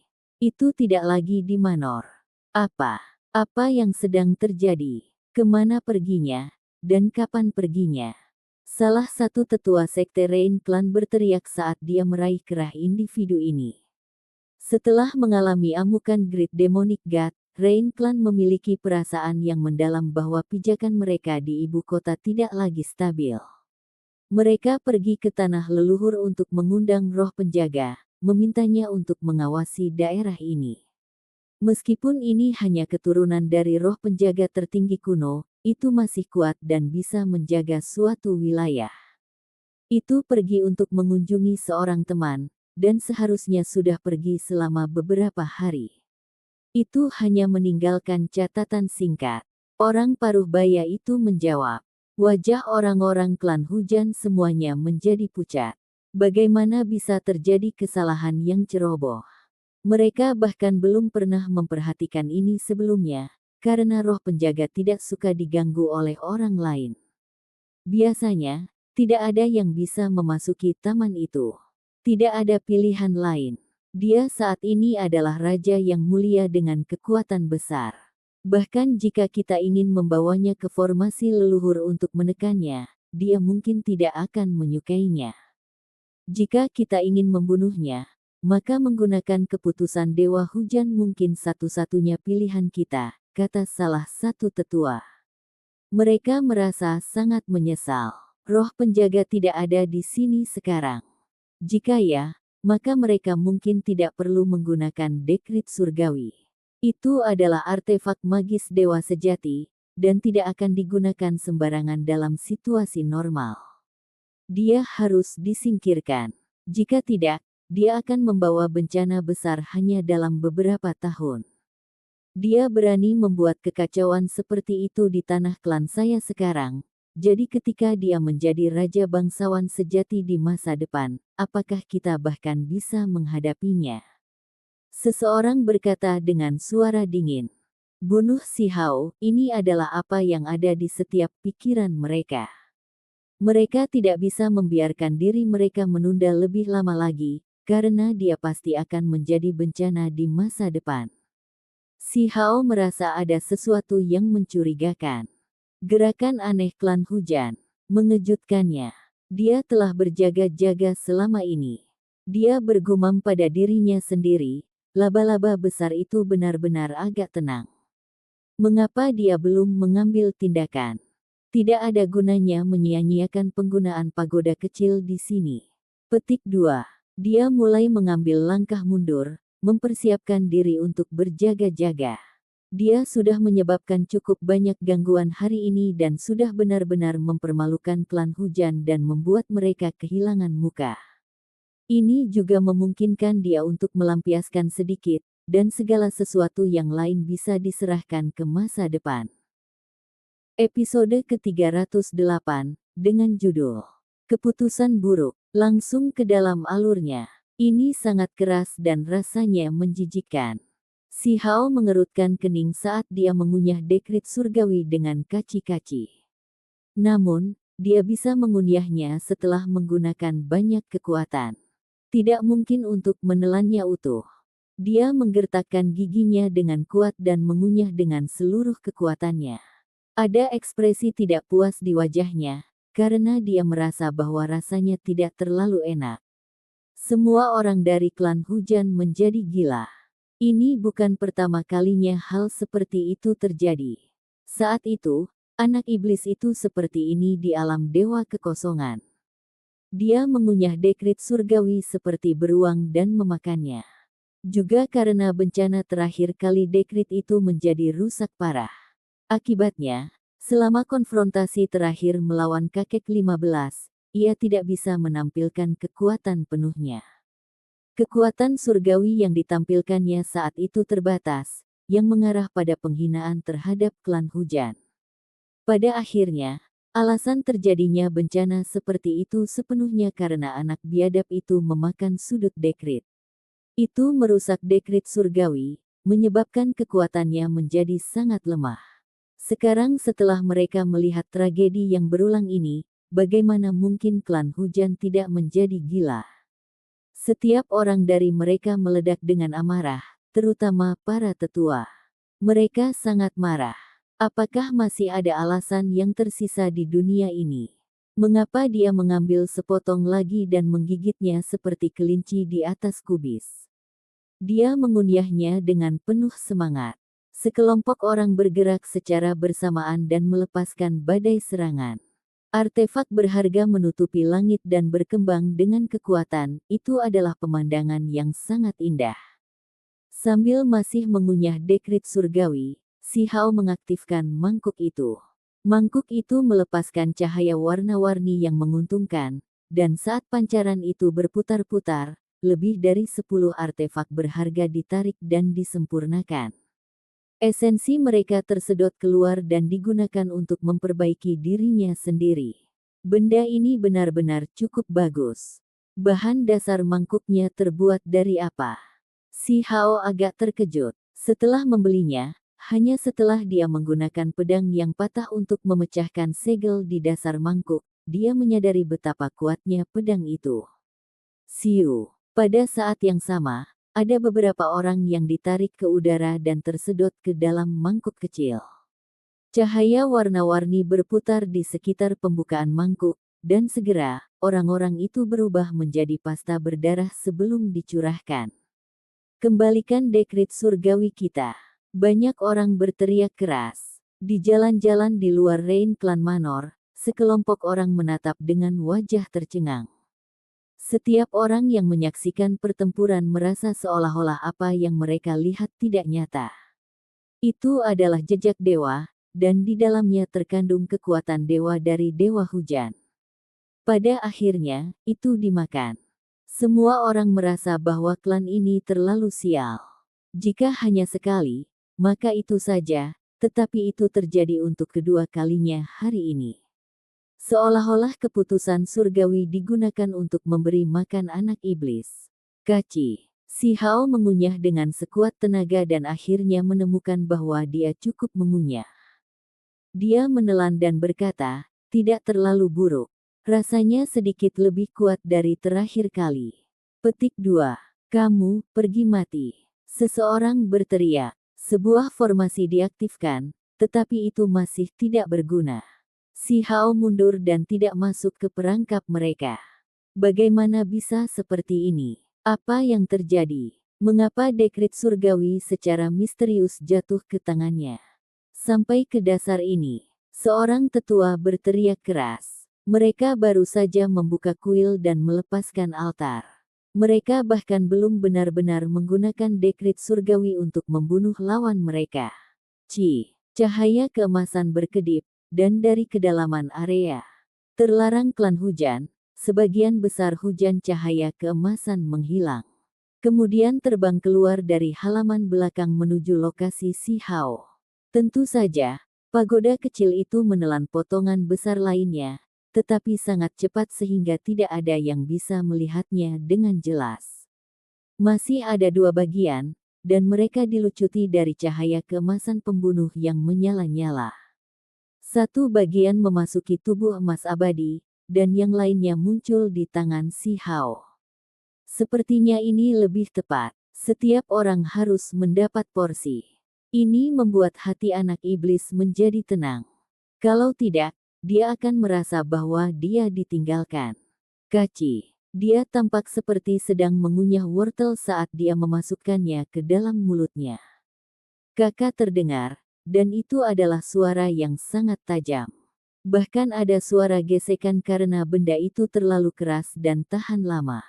Itu tidak lagi di Manor. Apa yang sedang terjadi? Kemana perginya? Dan kapan perginya? Salah satu tetua sekte Rain Clan berteriak saat dia meraih kerah individu ini. Setelah mengalami amukan Great Demonic God, Rain Clan memiliki perasaan yang mendalam bahwa pijakan mereka di ibu kota tidak lagi stabil. Mereka pergi ke tanah leluhur untuk mengundang roh penjaga, memintanya untuk mengawasi daerah ini. Meskipun ini hanya keturunan dari roh penjaga tertinggi kuno, itu masih kuat dan bisa menjaga suatu wilayah. Itu pergi untuk mengunjungi seorang teman, dan seharusnya sudah pergi selama beberapa hari. Itu hanya meninggalkan catatan singkat. Orang paruh baya itu menjawab. Wajah orang-orang klan hujan semuanya menjadi pucat. Bagaimana bisa terjadi kesalahan yang ceroboh? Mereka bahkan belum pernah memperhatikan ini sebelumnya, karena roh penjaga tidak suka diganggu oleh orang lain. Biasanya, tidak ada yang bisa memasuki taman itu. Tidak ada pilihan lain. Dia saat ini adalah raja yang mulia dengan kekuatan besar. Bahkan jika kita ingin membawanya ke formasi leluhur untuk menekannya, dia mungkin tidak akan menyukainya. Jika kita ingin membunuhnya, maka menggunakan keputusan Dewa Hujan mungkin satu-satunya pilihan kita, kata salah satu tetua. Mereka merasa sangat menyesal. Roh penjaga tidak ada di sini sekarang. Jika ya, maka mereka mungkin tidak perlu menggunakan dekrit surgawi. Itu adalah artefak magis dewa sejati, dan tidak akan digunakan sembarangan dalam situasi normal. Dia harus disingkirkan. Jika tidak, dia akan membawa bencana besar hanya dalam beberapa tahun. Dia berani membuat kekacauan seperti itu di tanah klan saya sekarang. Jadi ketika dia menjadi raja bangsawan sejati di masa depan, apakah kita bahkan bisa menghadapinya? Seseorang berkata dengan suara dingin. Bunuh si Hao, ini adalah apa yang ada di setiap pikiran mereka. Mereka tidak bisa membiarkan diri mereka menunda lebih lama lagi, karena dia pasti akan menjadi bencana di masa depan. Si Hao merasa ada sesuatu yang mencurigakan. Gerakan aneh klan hujan mengejutkannya. Dia telah berjaga-jaga selama ini. Dia bergumam pada dirinya sendiri, laba-laba besar itu benar-benar agak tenang. Mengapa dia belum mengambil tindakan? Tidak ada gunanya menyia-nyiakan penggunaan pagoda kecil di sini. Petik 2. Dia mulai mengambil langkah mundur, mempersiapkan diri untuk berjaga-jaga. Dia sudah menyebabkan cukup banyak gangguan hari ini dan sudah benar-benar mempermalukan klan hujan dan membuat mereka kehilangan muka. Ini juga memungkinkan dia untuk melampiaskan sedikit, dan segala sesuatu yang lain bisa diserahkan ke masa depan. Episode ke-308, dengan judul Keputusan Buruk, langsung ke dalam alurnya. Ini sangat keras dan rasanya menjijikkan. Si Hao mengerutkan kening saat dia mengunyah dekrit surgawi dengan kaci-kaci. Namun, dia bisa mengunyahnya setelah menggunakan banyak kekuatan. Tidak mungkin untuk menelannya utuh. Dia menggertakkan giginya dengan kuat dan mengunyah dengan seluruh kekuatannya. Ada ekspresi tidak puas di wajahnya, karena dia merasa bahwa rasanya tidak terlalu enak. Semua orang dari klan hujan menjadi gila. Ini bukan pertama kalinya hal seperti itu terjadi. Saat itu, anak iblis itu seperti ini di alam dewa kekosongan. Dia mengunyah dekrit surgawi seperti beruang dan memakannya. Juga karena bencana terakhir kali dekrit itu menjadi rusak parah. Akibatnya, selama konfrontasi terakhir melawan kakek 15, ia tidak bisa menampilkan kekuatan penuhnya. Kekuatan surgawi yang ditampilkannya saat itu terbatas, yang mengarah pada penghinaan terhadap klan hujan. Pada akhirnya, alasan terjadinya bencana seperti itu sepenuhnya karena anak biadab itu memakan sudut dekrit. Itu merusak dekrit surgawi, menyebabkan kekuatannya menjadi sangat lemah. Sekarang setelah mereka melihat tragedi yang berulang ini, bagaimana mungkin klan hujan tidak menjadi gila? Setiap orang dari mereka meledak dengan amarah, terutama para tetua. Mereka sangat marah. Apakah masih ada alasan yang tersisa di dunia ini? Mengapa dia mengambil sepotong lagi dan menggigitnya seperti kelinci di atas kubis? Dia mengunyahnya dengan penuh semangat. Sekelompok orang bergerak secara bersamaan dan melepaskan badai serangan. Artefak berharga menutupi langit dan berkembang dengan kekuatan, itu adalah pemandangan yang sangat indah. Sambil masih mengunyah dekrit surgawi, Si Hao mengaktifkan mangkuk itu. Mangkuk itu melepaskan cahaya warna-warni yang menguntungkan, dan saat pancaran itu berputar-putar, lebih dari 10 artefak berharga ditarik dan disempurnakan. Esensi mereka tersedot keluar dan digunakan untuk memperbaiki dirinya sendiri. Benda ini benar-benar cukup bagus. Bahan dasar mangkuknya terbuat dari apa? Si Hao agak terkejut. Setelah membelinya, hanya setelah dia menggunakan pedang yang patah untuk memecahkan segel di dasar mangkuk, dia menyadari betapa kuatnya pedang itu. Siu. Pada saat yang sama, ada beberapa orang yang ditarik ke udara dan tersedot ke dalam mangkuk kecil. Cahaya warna-warni berputar di sekitar pembukaan mangkuk, dan segera, orang-orang itu berubah menjadi pasta berdarah sebelum dicurahkan. Kembalikan dekrit surgawi kita. Banyak orang berteriak keras. Di jalan-jalan di luar Rain Clan Manor, sekelompok orang menatap dengan wajah tercengang. Setiap orang yang menyaksikan pertempuran merasa seolah-olah apa yang mereka lihat tidak nyata. Itu adalah jejak dewa, dan di dalamnya terkandung kekuatan dewa dari dewa hujan. Pada akhirnya, itu dimakan. Semua orang merasa bahwa klan ini terlalu sial. Jika hanya sekali, maka itu saja, tetapi itu terjadi untuk kedua kalinya hari ini. Seolah-olah keputusan surgawi digunakan untuk memberi makan anak iblis. Kaci. Si Hao mengunyah dengan sekuat tenaga dan akhirnya menemukan bahwa dia cukup mengunyah. Dia menelan dan berkata, tidak terlalu buruk. Rasanya sedikit lebih kuat dari terakhir kali. Petik 2. Kamu, pergi mati. Seseorang berteriak. Sebuah formasi diaktifkan, tetapi itu masih tidak berguna. Si Hao mundur dan tidak masuk ke perangkap mereka. Bagaimana bisa seperti ini? Apa yang terjadi? Mengapa dekrit surgawi secara misterius jatuh ke tangannya? Sampai ke dasar ini, seorang tetua berteriak keras. Mereka baru saja membuka kuil dan melepaskan altar. Mereka bahkan belum benar-benar menggunakan dekrit surgawi untuk membunuh lawan mereka. Cahaya keemasan berkedip, dan dari kedalaman area terlarang klan hujan, sebagian besar hujan cahaya keemasan menghilang. Kemudian terbang keluar dari halaman belakang menuju lokasi Si Hao. Tentu saja, pagoda kecil itu menelan potongan besar lainnya, tetapi sangat cepat sehingga tidak ada yang bisa melihatnya dengan jelas. Masih ada dua bagian, dan mereka dilucuti dari cahaya keemasan pembunuh yang menyala-nyala. Satu bagian memasuki tubuh emas abadi, dan yang lainnya muncul di tangan Si Hao. Sepertinya ini lebih tepat. Setiap orang harus mendapat porsi. Ini membuat hati anak iblis menjadi tenang. Kalau tidak, dia akan merasa bahwa dia ditinggalkan. Kaci. Dia tampak seperti sedang mengunyah wortel saat dia memasukkannya ke dalam mulutnya. Kakak terdengar, dan itu adalah suara yang sangat tajam. Bahkan ada suara gesekan karena benda itu terlalu keras dan tahan lama.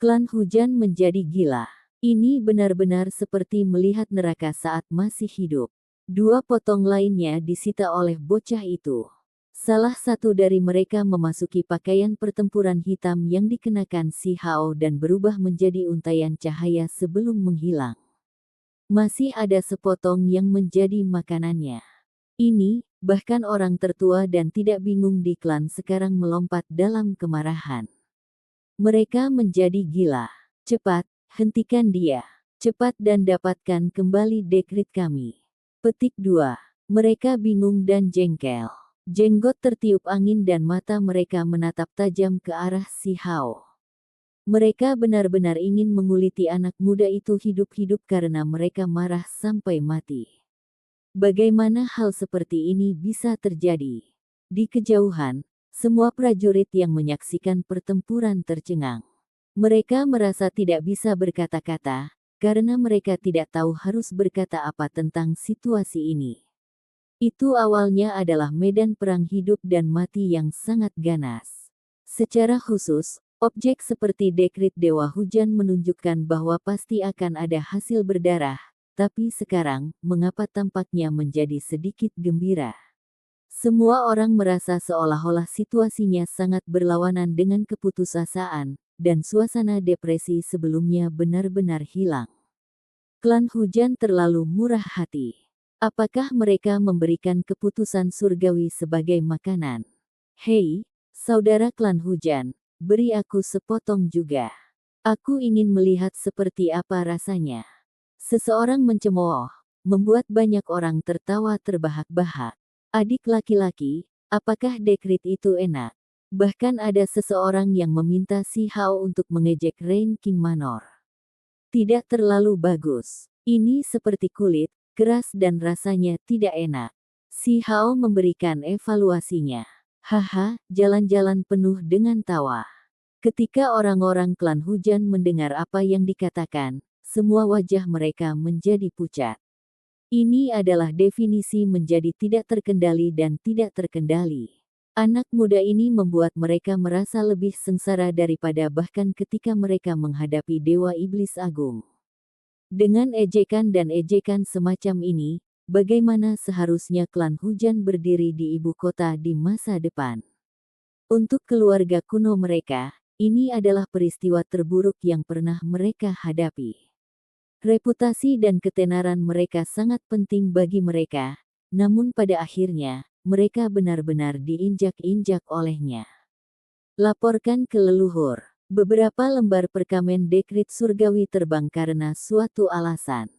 Klan hujan menjadi gila. Ini benar-benar seperti melihat neraka saat masih hidup. Dua potong lainnya disita oleh bocah itu. Salah satu dari mereka memasuki pakaian pertempuran hitam yang dikenakan Si Hao dan berubah menjadi untaian cahaya sebelum menghilang. Masih ada sepotong yang menjadi makanannya. Ini, bahkan orang tertua dan tidak bingung di klan sekarang melompat dalam kemarahan. Mereka menjadi gila. Cepat, hentikan dia. Cepat dan dapatkan kembali dekrit kami. Petik 2. Mereka bingung dan jengkel. Jenggot tertiup angin dan mata mereka menatap tajam ke arah Si Hao. Mereka benar-benar ingin menguliti anak muda itu hidup-hidup karena mereka marah sampai mati. Bagaimana hal seperti ini bisa terjadi? Di kejauhan, semua prajurit yang menyaksikan pertempuran tercengang. Mereka merasa tidak bisa berkata-kata, karena mereka tidak tahu harus berkata apa tentang situasi ini. Itu awalnya adalah medan perang hidup dan mati yang sangat ganas. Secara khusus, objek seperti dekrit Dewa Hujan menunjukkan bahwa pasti akan ada hasil berdarah, tapi sekarang, mengapa tampaknya menjadi sedikit gembira? Semua orang merasa seolah-olah situasinya sangat berlawanan dengan keputusasaan, dan suasana depresi sebelumnya benar-benar hilang. Klan hujan terlalu murah hati. Apakah mereka memberikan keputusan surgawi sebagai makanan? Hei, saudara klan hujan, beri aku sepotong juga. Aku ingin melihat seperti apa rasanya. Seseorang mencemooh, membuat banyak orang tertawa terbahak-bahak. Adik laki-laki, apakah dekrit itu enak? Bahkan ada seseorang yang meminta Si Hao untuk mengejek Rain King Manor. Tidak terlalu bagus. Ini seperti kulit, keras dan rasanya tidak enak. Si Hao memberikan evaluasinya. Haha, jalan-jalan penuh dengan tawa. Ketika orang-orang klan hujan mendengar apa yang dikatakan, semua wajah mereka menjadi pucat. Ini adalah definisi menjadi tidak terkendali dan tidak terkendali. Anak muda ini membuat mereka merasa lebih sengsara daripada bahkan ketika mereka menghadapi Dewa Iblis Agung. Dengan ejekan dan ejekan semacam ini, bagaimana seharusnya klan hujan berdiri di ibu kota di masa depan? Untuk keluarga kuno mereka, ini adalah peristiwa terburuk yang pernah mereka hadapi. Reputasi dan ketenaran mereka sangat penting bagi mereka, namun pada akhirnya, mereka benar-benar diinjak-injak olehnya. Laporkan ke leluhur. Beberapa lembar perkamen dekrit surgawi terbang karena suatu alasan.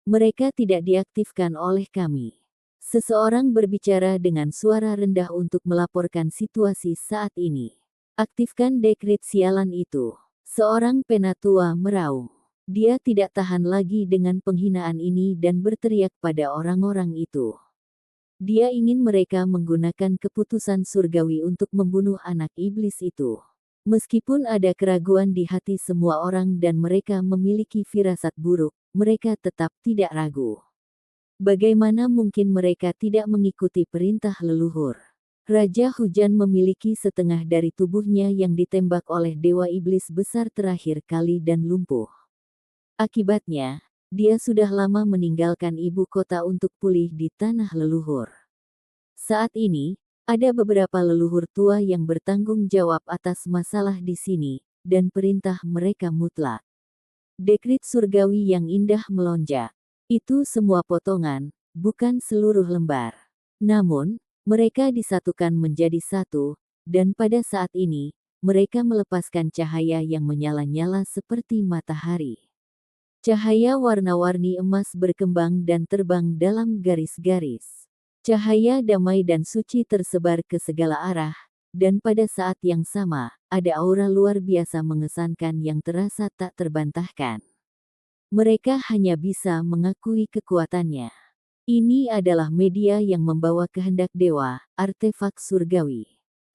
Mereka tidak diaktifkan oleh kami. Seseorang berbicara dengan suara rendah untuk melaporkan situasi saat ini. Aktifkan dekrit sialan itu. Seorang penatua meraung. Dia tidak tahan lagi dengan penghinaan ini dan berteriak pada orang-orang itu. Dia ingin mereka menggunakan keputusan surgawi untuk membunuh anak iblis itu. Meskipun ada keraguan di hati semua orang dan mereka memiliki firasat buruk, mereka tetap tidak ragu. Bagaimana mungkin mereka tidak mengikuti perintah leluhur? Raja Hujan memiliki setengah dari tubuhnya yang ditembak oleh Dewa Iblis besar terakhir kali dan lumpuh. Akibatnya, dia sudah lama meninggalkan ibu kota untuk pulih di tanah leluhur. Saat ini, Ada beberapa leluhur tua yang bertanggung jawab atas masalah di sini, dan perintah mereka mutlak. Dekrit surgawi yang indah melonjak. Itu semua potongan, bukan seluruh lembar. Namun, mereka disatukan menjadi satu, dan pada saat ini, mereka melepaskan cahaya yang menyala-nyala seperti matahari. Cahaya warna-warni emas berkembang dan terbang dalam garis-garis. Cahaya damai dan suci tersebar ke segala arah, dan pada saat yang sama, ada aura luar biasa mengesankan yang terasa tak terbantahkan. Mereka hanya bisa mengakui kekuatannya. Ini adalah media yang membawa kehendak dewa, artefak surgawi.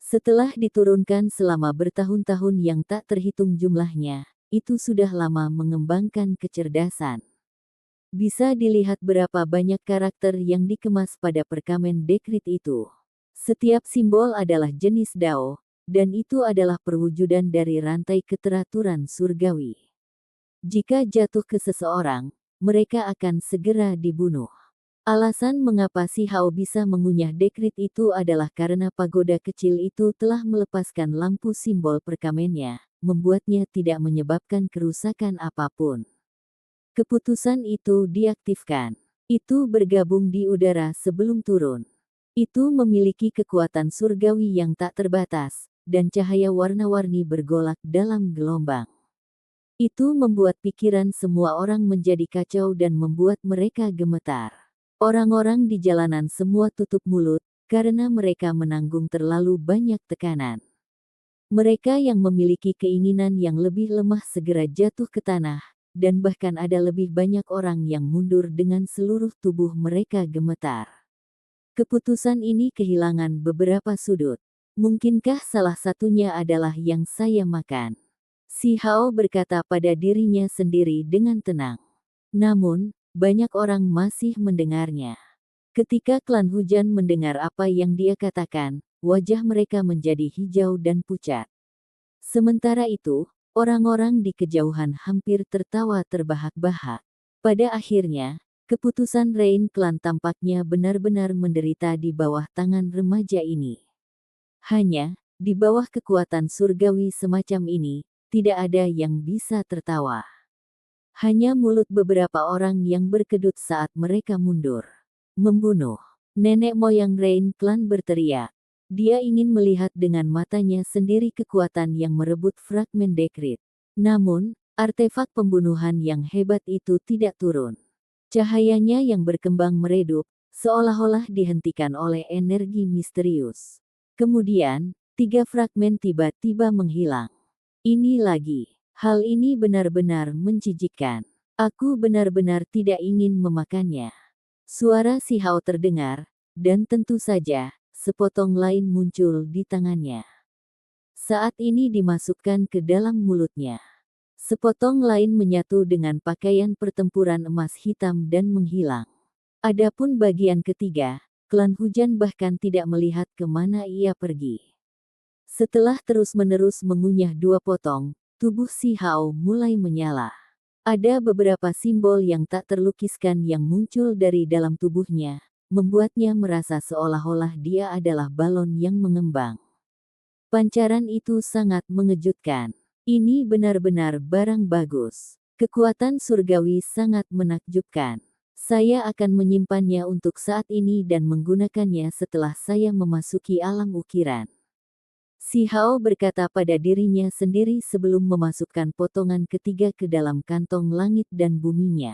Setelah diturunkan selama bertahun-tahun yang tak terhitung jumlahnya, itu sudah lama mengembangkan kecerdasan. Bisa dilihat berapa banyak karakter yang dikemas pada perkamen dekrit itu. Setiap simbol adalah jenis Dao, dan itu adalah perwujudan dari rantai keteraturan surgawi. Jika jatuh ke seseorang, mereka akan segera dibunuh. Alasan mengapa Si Hao bisa mengunyah dekrit itu adalah karena pagoda kecil itu telah melepaskan lampu simbol perkamennya, membuatnya tidak menyebabkan kerusakan apapun. Keputusan itu diaktifkan. Itu bergabung di udara sebelum turun. Itu memiliki kekuatan surgawi yang tak terbatas, dan cahaya warna-warni bergolak dalam gelombang. Itu membuat pikiran semua orang menjadi kacau dan membuat mereka gemetar. Orang-orang di jalanan semua tutup mulut, karena mereka menanggung terlalu banyak tekanan. Mereka yang memiliki keinginan yang lebih lemah segera jatuh ke tanah, dan bahkan ada lebih banyak orang yang mundur dengan seluruh tubuh mereka gemetar. Keputusan ini kehilangan beberapa sudut. Mungkinkah salah satunya adalah yang saya makan? Si Hao berkata pada dirinya sendiri dengan tenang. Namun, banyak orang masih mendengarnya. Ketika klan hujan mendengar apa yang dia katakan, wajah mereka menjadi hijau dan pucat. Sementara itu, orang-orang di kejauhan hampir tertawa terbahak-bahak. Pada akhirnya, keputusan Rain Clan tampaknya benar-benar menderita di bawah tangan remaja ini. Hanya, di bawah kekuatan surgawi semacam ini, tidak ada yang bisa tertawa. Hanya mulut beberapa orang yang berkedut saat mereka mundur. Membunuh. Nenek moyang Rain Clan berteriak. Dia ingin melihat dengan matanya sendiri kekuatan yang merebut fragmen dekrit. Namun, artefak pembunuhan yang hebat itu tidak turun. Cahayanya yang berkembang meredup, seolah-olah dihentikan oleh energi misterius. Kemudian, 3 fragmen tiba-tiba menghilang. Ini lagi. Hal ini benar-benar menjijikkan. Aku benar-benar tidak ingin memakannya. Suara Si Hao terdengar, dan tentu saja, sepotong lain muncul di tangannya. Saat ini dimasukkan ke dalam mulutnya. Sepotong lain menyatu dengan pakaian pertempuran emas hitam dan menghilang. Adapun bagian ketiga, klan hujan bahkan tidak melihat kemana ia pergi. Setelah terus-menerus mengunyah 2 potong, tubuh Si Hao mulai menyala. Ada beberapa simbol yang tak terlukiskan yang muncul dari dalam tubuhnya, membuatnya merasa seolah-olah dia adalah balon yang mengembang. Pancaran itu sangat mengejutkan. Ini benar-benar barang bagus. Kekuatan surgawi sangat menakjubkan. Saya akan menyimpannya untuk saat ini dan menggunakannya setelah saya memasuki alam ukiran. Si Hao berkata pada dirinya sendiri sebelum memasukkan potongan ketiga ke dalam kantong langit dan buminya.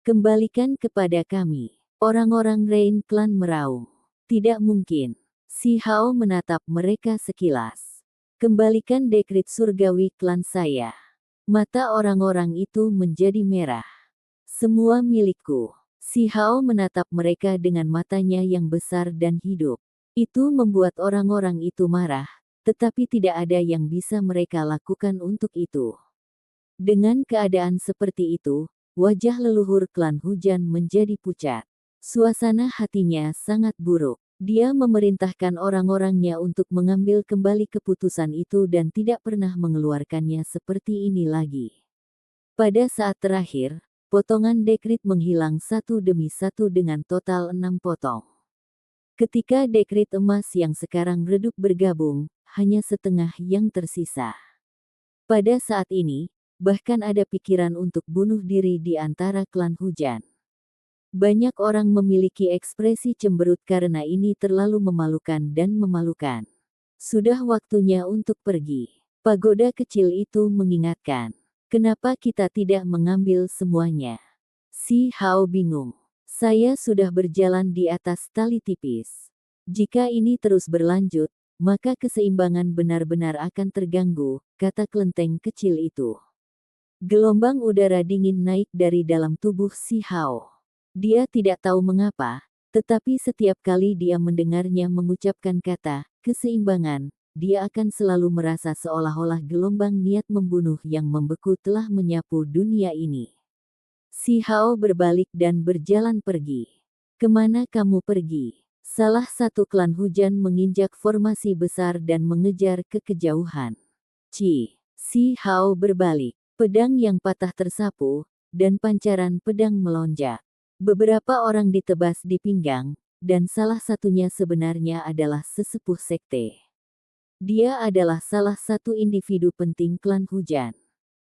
Kembalikan kepada kami. Orang-orang Rain Clan meraung. Tidak mungkin. Si Hao menatap mereka sekilas. Kembalikan dekrit surgawi klan saya. Mata orang-orang itu menjadi merah. Semua milikku. Si Hao menatap mereka dengan matanya yang besar dan hidup. Itu membuat orang-orang itu marah, tetapi tidak ada yang bisa mereka lakukan untuk itu. Dengan keadaan seperti itu, wajah leluhur klan hujan menjadi pucat. Suasana hatinya sangat buruk. Dia memerintahkan orang-orangnya untuk mengambil kembali keputusan itu dan tidak pernah mengeluarkannya seperti ini lagi. Pada saat terakhir, potongan dekrit menghilang satu demi satu dengan total 6 potong. Ketika dekrit emas yang sekarang redup bergabung, hanya setengah yang tersisa. Pada saat ini, bahkan ada pikiran untuk bunuh diri di antara klan hujan. Banyak orang memiliki ekspresi cemberut karena ini terlalu memalukan dan memalukan. Sudah waktunya untuk pergi. Pagoda kecil itu mengingatkan. Kenapa kita tidak mengambil semuanya? Si Hao bingung. Saya sudah berjalan di atas tali tipis. Jika ini terus berlanjut, maka keseimbangan benar-benar akan terganggu, kata kelenteng kecil itu. Gelombang udara dingin naik dari dalam tubuh si Hao. Dia tidak tahu mengapa, tetapi setiap kali dia mendengarnya mengucapkan kata keseimbangan, dia akan selalu merasa seolah-olah gelombang niat membunuh yang membeku telah menyapu dunia ini. Si Hao berbalik dan berjalan pergi. Kemana kamu pergi? Salah satu klan hujan menginjak formasi besar dan mengejar ke kejauhan. Si Hao berbalik. Pedang yang patah tersapu, dan pancaran pedang melonjak. Beberapa orang ditebas di pinggang, dan salah satunya sebenarnya adalah sesepuh sekte. Dia adalah salah satu individu penting klan hujan.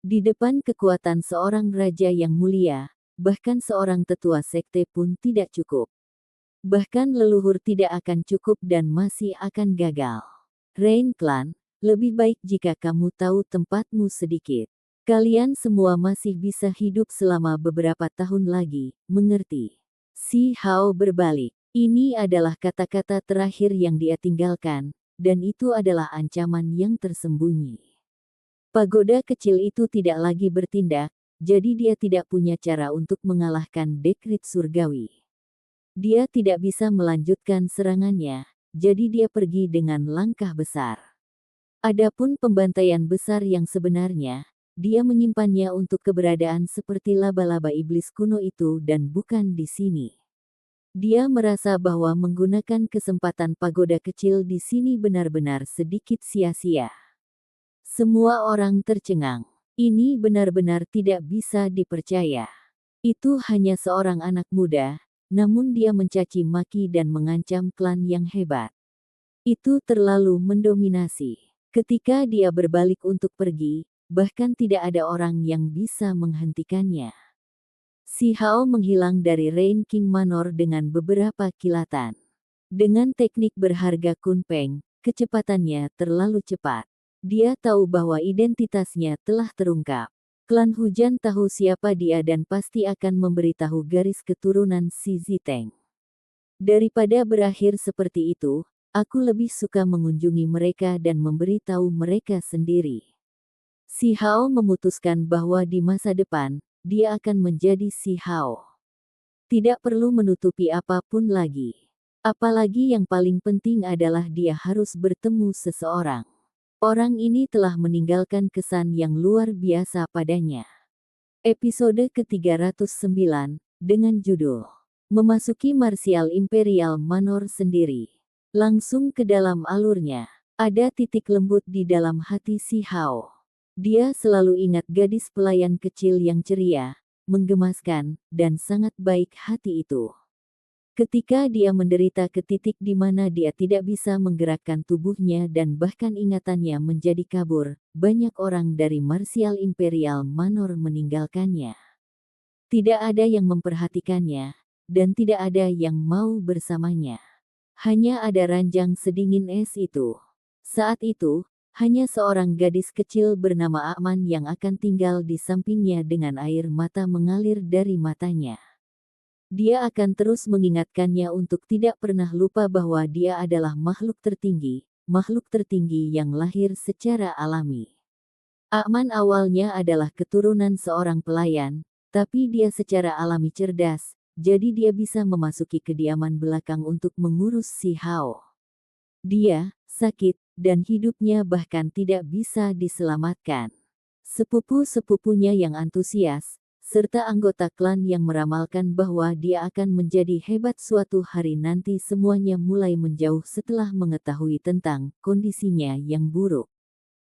Di depan kekuatan seorang raja yang mulia, bahkan seorang tetua sekte pun tidak cukup. Bahkan leluhur tidak akan cukup dan masih akan gagal. Rain Clan, lebih baik jika kamu tahu tempatmu sedikit. Kalian semua masih bisa hidup selama beberapa tahun lagi, mengerti? Si Hao berbalik. Ini adalah kata-kata terakhir yang dia tinggalkan, dan itu adalah ancaman yang tersembunyi. Pagoda kecil itu tidak lagi bertindak, jadi dia tidak punya cara untuk mengalahkan dekrit surgawi. Dia tidak bisa melanjutkan serangannya, jadi dia pergi dengan langkah besar. Adapun pembantaian besar yang sebenarnya, dia menyimpannya untuk keberadaan seperti laba-laba iblis kuno itu dan bukan di sini. Dia merasa bahwa menggunakan kesempatan pagoda kecil di sini benar-benar sedikit sia-sia. Semua orang tercengang. Ini benar-benar tidak bisa dipercaya. Itu hanya seorang anak muda, namun dia mencaci maki dan mengancam klan yang hebat. Itu terlalu mendominasi. Ketika dia berbalik untuk pergi, bahkan tidak ada orang yang bisa menghentikannya. Si Hao menghilang dari Rain King Manor dengan beberapa kilatan. Dengan teknik berharga Kunpeng, kecepatannya terlalu cepat. Dia tahu bahwa identitasnya telah terungkap. Klan Hujan tahu siapa dia dan pasti akan memberitahu garis keturunan si Ziteng. Daripada berakhir seperti itu, aku lebih suka mengunjungi mereka dan memberitahu mereka sendiri. Si Hao memutuskan bahwa di masa depan, dia akan menjadi si Hao. Tidak perlu menutupi apapun lagi. Apalagi yang paling penting adalah dia harus bertemu seseorang. Orang ini telah meninggalkan kesan yang luar biasa padanya. Episode ke-309, dengan judul Memasuki Martial Imperial Manor sendiri. Langsung ke dalam alurnya. Ada titik lembut di dalam hati si Hao. Dia selalu ingat gadis pelayan kecil yang ceria, menggemaskan, dan sangat baik hati itu. Ketika dia menderita ke titik di mana dia tidak bisa menggerakkan tubuhnya dan bahkan ingatannya menjadi kabur, banyak orang dari Martial Imperial Manor meninggalkannya. Tidak ada yang memperhatikannya, dan tidak ada yang mau bersamanya. Hanya ada ranjang sedingin es itu. Saat itu, hanya seorang gadis kecil bernama Akman yang akan tinggal di sampingnya dengan air mata mengalir dari matanya. Dia akan terus mengingatkannya untuk tidak pernah lupa bahwa dia adalah makhluk tertinggi yang lahir secara alami. Akman awalnya adalah keturunan seorang pelayan, tapi dia secara alami cerdas, jadi dia bisa memasuki kediaman belakang untuk mengurus si Hao. Dia sakit, dan hidupnya bahkan tidak bisa diselamatkan. Sepupu-sepupunya yang antusias, serta anggota klan yang meramalkan bahwa dia akan menjadi hebat suatu hari nanti semuanya mulai menjauh setelah mengetahui tentang kondisinya yang buruk.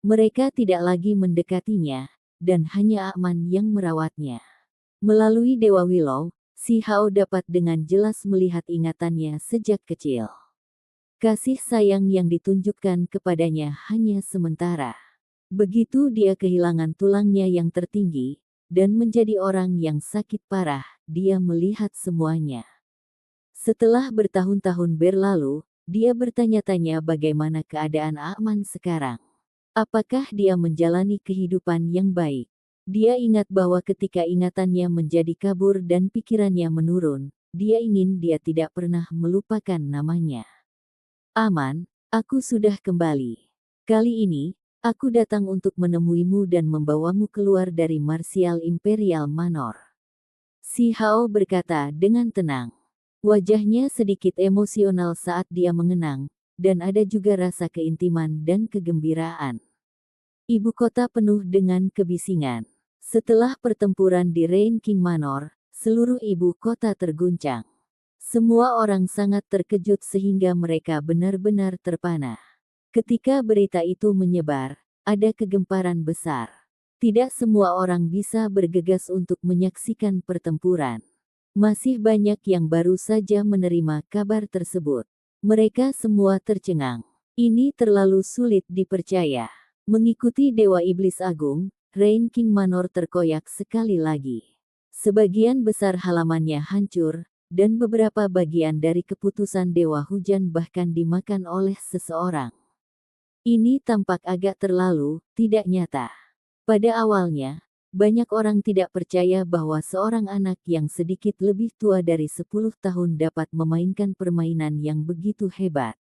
Mereka tidak lagi mendekatinya, dan hanya Akman yang merawatnya. Melalui Dewa Willow, si Hao dapat dengan jelas melihat ingatannya sejak kecil. Kasih sayang yang ditunjukkan kepadanya hanya sementara. Begitu dia kehilangan tulangnya yang tertinggi, dan menjadi orang yang sakit parah, dia melihat semuanya. Setelah bertahun-tahun berlalu, dia bertanya-tanya bagaimana keadaan Aman sekarang. Apakah dia menjalani kehidupan yang baik? Dia ingat bahwa ketika ingatannya menjadi kabur dan pikirannya menurun, dia ingin dia tidak pernah melupakan namanya. Aman, aku sudah kembali. Kali ini, aku datang untuk menemuimu dan membawamu keluar dari Martial Imperial Manor. Si Hao berkata dengan tenang. Wajahnya sedikit emosional saat dia mengenang, dan ada juga rasa keintiman dan kegembiraan. Ibu kota penuh dengan kebisingan. Setelah pertempuran di Rain King Manor, seluruh ibu kota terguncang. Semua orang sangat terkejut sehingga mereka benar-benar terpana. Ketika berita itu menyebar, ada kegemparan besar. Tidak semua orang bisa bergegas untuk menyaksikan pertempuran. Masih banyak yang baru saja menerima kabar tersebut. Mereka semua tercengang. Ini terlalu sulit dipercaya. Mengikuti Dewa Iblis Agung, Rain King Manor terkoyak sekali lagi. Sebagian besar halamannya hancur, dan beberapa bagian dari keputusan Dewa Hujan bahkan dimakan oleh seseorang. Ini tampak agak terlalu tidak nyata. Pada awalnya, banyak orang tidak percaya bahwa seorang anak yang sedikit lebih tua dari 10 tahun dapat memainkan permainan yang begitu hebat.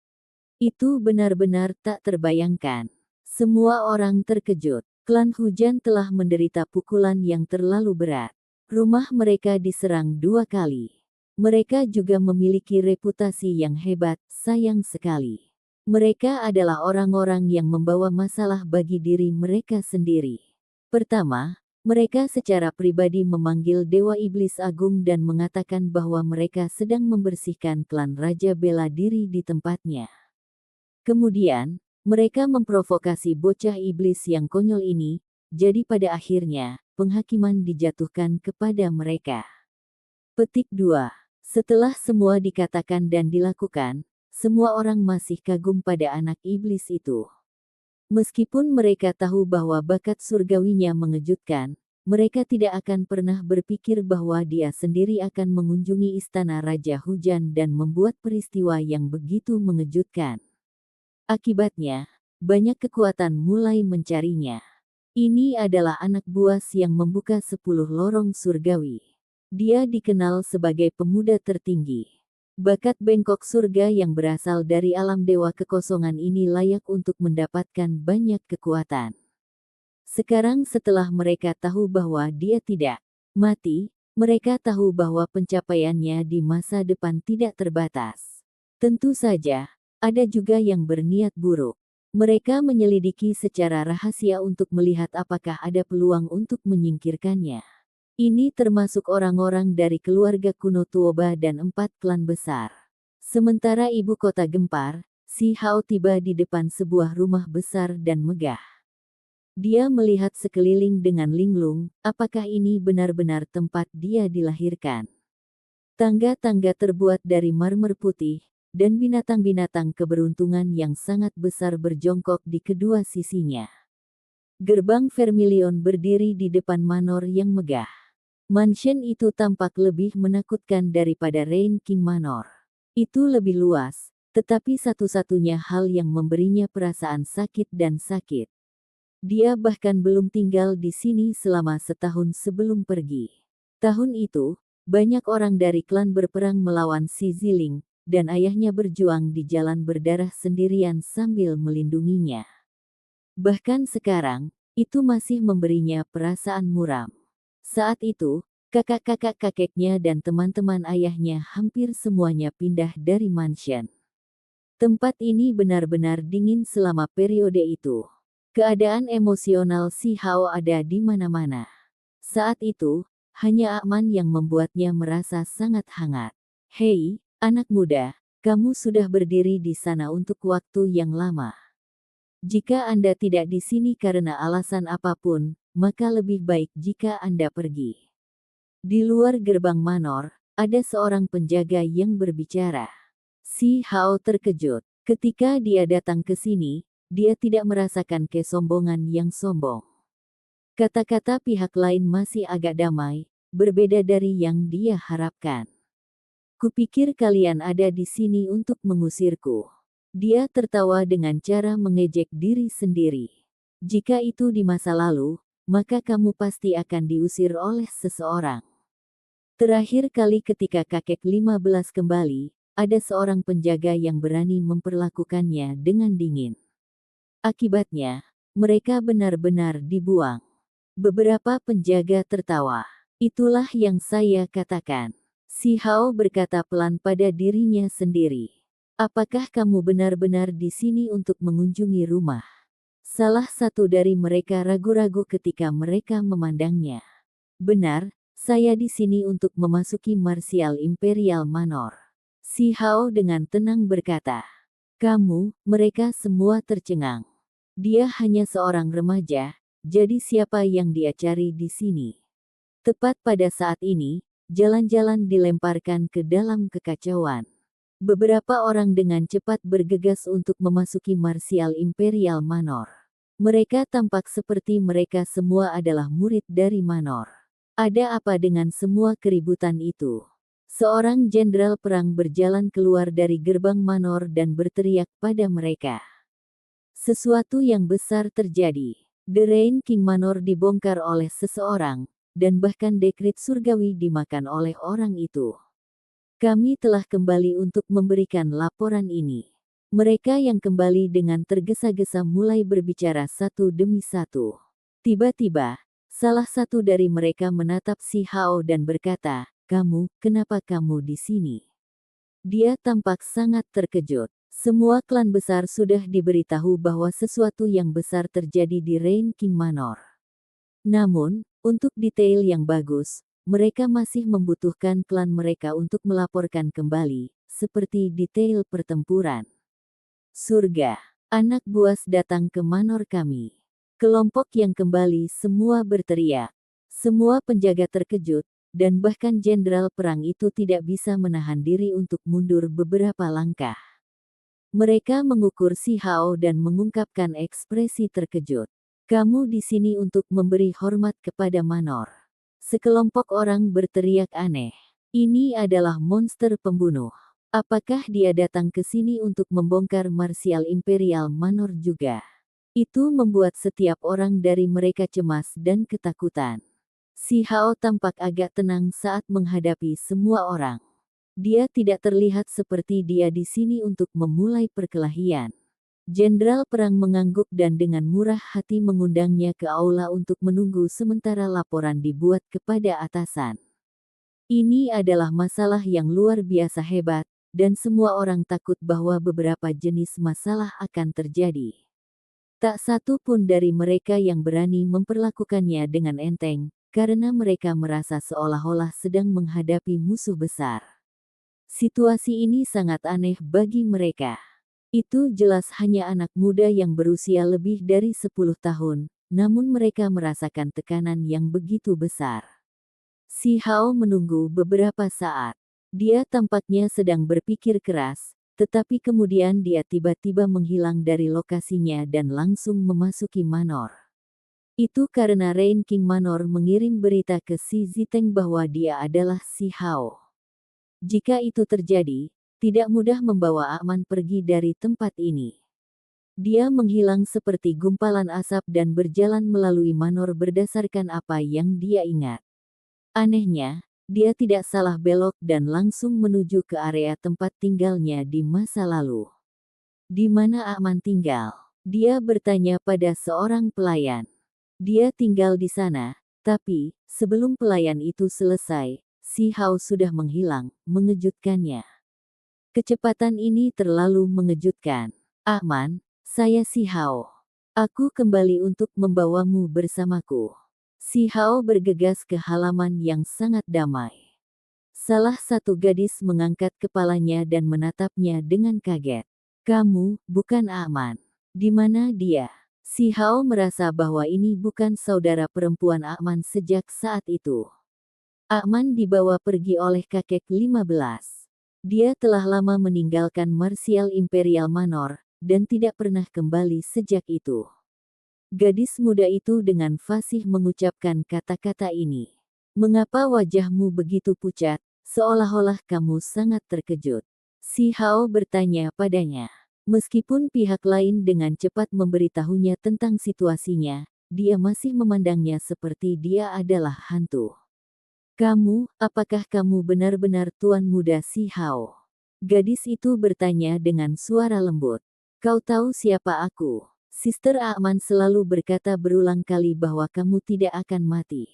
Itu benar-benar tak terbayangkan. Semua orang terkejut. Klan Hujan telah menderita pukulan yang terlalu berat. Rumah mereka diserang 2 kali. Mereka juga memiliki reputasi yang hebat, sayang sekali. Mereka adalah orang-orang yang membawa masalah bagi diri mereka sendiri. Pertama, mereka secara pribadi memanggil Dewa Iblis Agung dan mengatakan bahwa mereka sedang membersihkan klan Raja bela diri di tempatnya. Kemudian, mereka memprovokasi bocah iblis yang konyol ini, jadi pada akhirnya, penghakiman dijatuhkan kepada mereka. Petik 2. Setelah semua dikatakan dan dilakukan, semua orang masih kagum pada anak iblis itu. Meskipun mereka tahu bahwa bakat surgawinya mengejutkan, mereka tidak akan pernah berpikir bahwa dia sendiri akan mengunjungi istana Raja Hujan dan membuat peristiwa yang begitu mengejutkan. Akibatnya, banyak kekuatan mulai mencarinya. Ini adalah anak buas yang membuka 10 lorong surgawi. Dia dikenal sebagai pemuda tertinggi. Bakat bengkok surga yang berasal dari alam dewa kekosongan ini layak untuk mendapatkan banyak kekuatan. Sekarang setelah mereka tahu bahwa dia tidak mati, mereka tahu bahwa pencapaiannya di masa depan tidak terbatas. Tentu saja, ada juga yang berniat buruk. Mereka menyelidiki secara rahasia untuk melihat apakah ada peluang untuk menyingkirkannya. Ini termasuk orang-orang dari keluarga kuno Tuoba dan 4 klan besar. Sementara ibu kota gempar, Si Hao tiba di depan sebuah rumah besar dan megah. Dia melihat sekeliling dengan linglung, apakah ini benar-benar tempat dia dilahirkan. Tangga-tangga terbuat dari marmer putih, dan binatang-binatang keberuntungan yang sangat besar berjongkok di kedua sisinya. Gerbang Vermilion berdiri di depan manor yang megah. Mansion itu tampak lebih menakutkan daripada Rain King Manor. Itu lebih luas, tetapi satu-satunya hal yang memberinya perasaan sakit dan sakit. Dia bahkan belum tinggal di sini selama setahun sebelum pergi. Tahun itu, banyak orang dari klan berperang melawan si Ziling, dan ayahnya berjuang di jalan berdarah sendirian sambil melindunginya. Bahkan sekarang, itu masih memberinya perasaan muram. Saat itu, kakak-kakak-kakeknya dan teman-teman ayahnya hampir semuanya pindah dari mansion. Tempat ini benar-benar dingin selama periode itu. Keadaan emosional Si Hao ada di mana-mana. Saat itu, hanya Aman yang membuatnya merasa sangat hangat. Hei, anak muda, kamu sudah berdiri di sana untuk waktu yang lama. Jika Anda tidak di sini karena alasan apapun, maka lebih baik jika Anda pergi. Di luar gerbang manor, ada seorang penjaga yang berbicara. Si Hao terkejut. Ketika dia datang ke sini, dia tidak merasakan kesombongan yang sombong. Kata-kata pihak lain masih agak damai, berbeda dari yang dia harapkan. Kupikir kalian ada di sini untuk mengusirku. Dia tertawa dengan cara mengejek diri sendiri. Jika itu di masa lalu, maka kamu pasti akan diusir oleh seseorang. Terakhir kali ketika kakek 15 kembali, ada seorang penjaga yang berani memperlakukannya dengan dingin. Akibatnya, mereka benar-benar dibuang. Beberapa penjaga tertawa. Itulah yang saya katakan. Si Hao berkata pelan pada dirinya sendiri. Apakah kamu benar-benar di sini untuk mengunjungi rumah? Salah satu dari mereka ragu-ragu ketika mereka memandangnya. Benar, saya di sini untuk memasuki Martial Imperial Manor. Si Hao dengan tenang berkata. Kamu, mereka semua tercengang. Dia hanya seorang remaja, jadi siapa yang dia cari di sini? Tepat pada saat ini, jalan-jalan dilemparkan ke dalam kekacauan. Beberapa orang dengan cepat bergegas untuk memasuki Martial Imperial Manor. Mereka tampak seperti mereka semua adalah murid dari Manor. Ada apa dengan semua keributan itu? Seorang jenderal perang berjalan keluar dari gerbang Manor dan berteriak pada mereka. Sesuatu yang besar terjadi. The Rain King Manor dibongkar oleh seseorang, dan bahkan dekret surgawi dimakan oleh orang itu. Kami telah kembali untuk memberikan laporan ini. Mereka yang kembali dengan tergesa-gesa mulai berbicara satu demi satu. Tiba-tiba, salah satu dari mereka menatap si Hao dan berkata, kenapa kamu di sini? Dia tampak sangat terkejut. Semua klan besar sudah diberitahu bahwa sesuatu yang besar terjadi di Rain King Manor. Namun, untuk detail yang bagus, mereka masih membutuhkan klan mereka untuk melaporkan kembali, seperti detail pertempuran. Surga, anak buas datang ke manor kami. Kelompok yang kembali semua berteriak. Semua penjaga terkejut, dan bahkan jenderal perang itu tidak bisa menahan diri untuk mundur beberapa langkah. Mereka mengukur si Hao dan mengungkapkan ekspresi terkejut. Kamu di sini untuk memberi hormat kepada Manor. Sekelompok orang berteriak aneh. Ini adalah monster pembunuh. Apakah dia datang ke sini untuk membongkar Martial Imperial Manor juga? Itu membuat setiap orang dari mereka cemas dan ketakutan. Si Hao tampak agak tenang saat menghadapi semua orang. Dia tidak terlihat seperti dia di sini untuk memulai perkelahian. Jenderal perang mengangguk dan dengan murah hati mengundangnya ke aula untuk menunggu sementara laporan dibuat kepada atasan. Ini adalah masalah yang luar biasa hebat, dan semua orang takut bahwa beberapa jenis masalah akan terjadi. Tak satu pun dari mereka yang berani memperlakukannya dengan enteng, karena mereka merasa seolah-olah sedang menghadapi musuh besar. Situasi ini sangat aneh bagi mereka. Itu jelas hanya anak muda yang berusia lebih dari 10 tahun, namun mereka merasakan tekanan yang begitu besar. Si Hao menunggu beberapa saat. Dia tampaknya sedang berpikir keras, tetapi kemudian dia tiba-tiba menghilang dari lokasinya dan langsung memasuki Manor. Itu karena Rain King Manor mengirim berita ke si Ziteng bahwa dia adalah si Hao. Jika itu terjadi, tidak mudah membawa Akman pergi dari tempat ini. Dia menghilang seperti gumpalan asap dan berjalan melalui Manor berdasarkan apa yang dia ingat. Anehnya, dia tidak salah belok dan langsung menuju ke area tempat tinggalnya di masa lalu. Di mana Akman tinggal? Dia bertanya pada seorang pelayan. Dia tinggal di sana, tapi sebelum pelayan itu selesai, si Hao sudah menghilang, mengejutkannya. Kecepatan ini terlalu mengejutkan. Akman, saya si Hao. Aku kembali untuk membawamu bersamaku. Si Hao bergegas ke halaman yang sangat damai. Salah satu gadis mengangkat kepalanya dan menatapnya dengan kaget. Kamu, bukan Akman. Di mana dia? Si Hao merasa bahwa ini bukan saudara perempuan Akman sejak saat itu. Akman dibawa pergi oleh kakek 15. Dia telah lama meninggalkan Martial Imperial Manor, dan tidak pernah kembali sejak itu. Gadis muda itu dengan fasih mengucapkan kata-kata ini. Mengapa wajahmu begitu pucat, seolah-olah kamu sangat terkejut? Si Hao bertanya padanya. Meskipun pihak lain dengan cepat memberitahunya tentang situasinya, dia masih memandangnya seperti dia adalah hantu. Kamu, apakah kamu benar-benar tuan muda Si Hao? Gadis itu bertanya dengan suara lembut. Kau tahu siapa aku? Sister A'man selalu berkata berulang kali bahwa kamu tidak akan mati.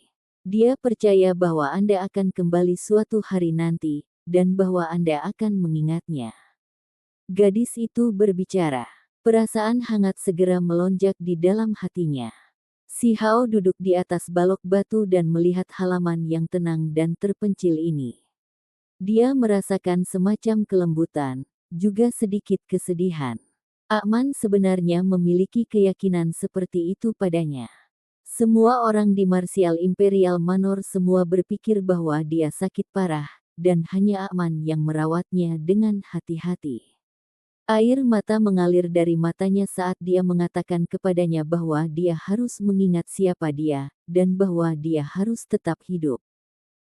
Dia percaya bahwa Anda akan kembali suatu hari nanti, dan bahwa Anda akan mengingatnya. Gadis itu berbicara. Perasaan hangat segera melonjak di dalam hatinya. Si Hao duduk di atas balok batu dan melihat halaman yang tenang dan terpencil ini. Dia merasakan semacam kelembutan, juga sedikit kesedihan. A'man sebenarnya memiliki keyakinan seperti itu padanya. Semua orang di Martial Imperial Manor semua berpikir bahwa dia sakit parah, dan hanya A'man yang merawatnya dengan hati-hati. Air mata mengalir dari matanya saat dia mengatakan kepadanya bahwa dia harus mengingat siapa dia, dan bahwa dia harus tetap hidup.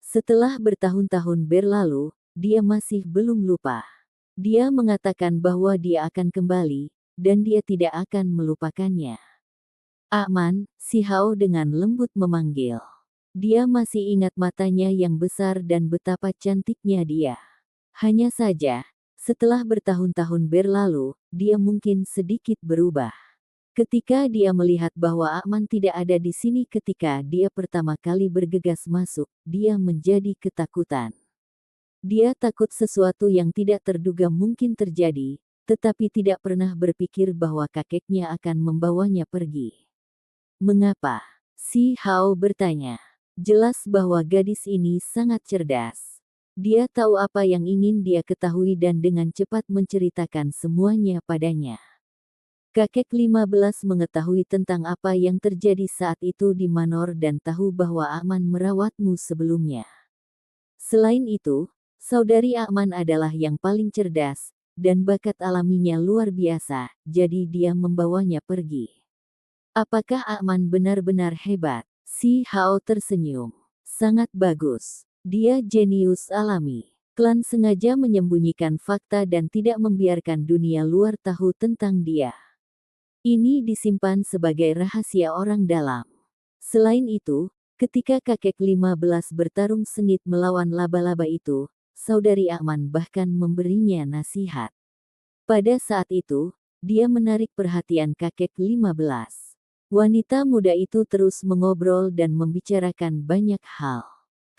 Setelah bertahun-tahun berlalu, dia masih belum lupa. Dia mengatakan bahwa dia akan kembali, dan dia tidak akan melupakannya. A'man, Si Hao dengan lembut memanggil. Dia masih ingat matanya yang besar dan betapa cantiknya dia. Hanya saja, setelah bertahun-tahun berlalu, dia mungkin sedikit berubah. Ketika dia melihat bahwa A'man tidak ada di sini ketika dia pertama kali bergegas masuk, dia menjadi ketakutan. Dia takut sesuatu yang tidak terduga mungkin terjadi, tetapi tidak pernah berpikir bahwa kakeknya akan membawanya pergi. Mengapa? Si Hao bertanya. Jelas bahwa gadis ini sangat cerdas. Dia tahu apa yang ingin dia ketahui dan dengan cepat menceritakan semuanya padanya. Kakek 15 mengetahui tentang apa yang terjadi saat itu di Manor dan tahu bahwa A'man merawatmu sebelumnya. Selain itu, Saudari A'man adalah yang paling cerdas, dan bakat alaminya luar biasa, jadi dia membawanya pergi. Apakah A'man benar-benar hebat? Si Hao tersenyum. Sangat bagus. Dia jenius alami. Klan sengaja menyembunyikan fakta dan tidak membiarkan dunia luar tahu tentang dia. Ini disimpan sebagai rahasia orang dalam. Selain itu, ketika kakek 15 bertarung sengit melawan laba-laba itu, Saudari A'man bahkan memberinya nasihat. Pada saat itu, dia menarik perhatian kakek 15. Wanita muda itu terus mengobrol dan membicarakan banyak hal.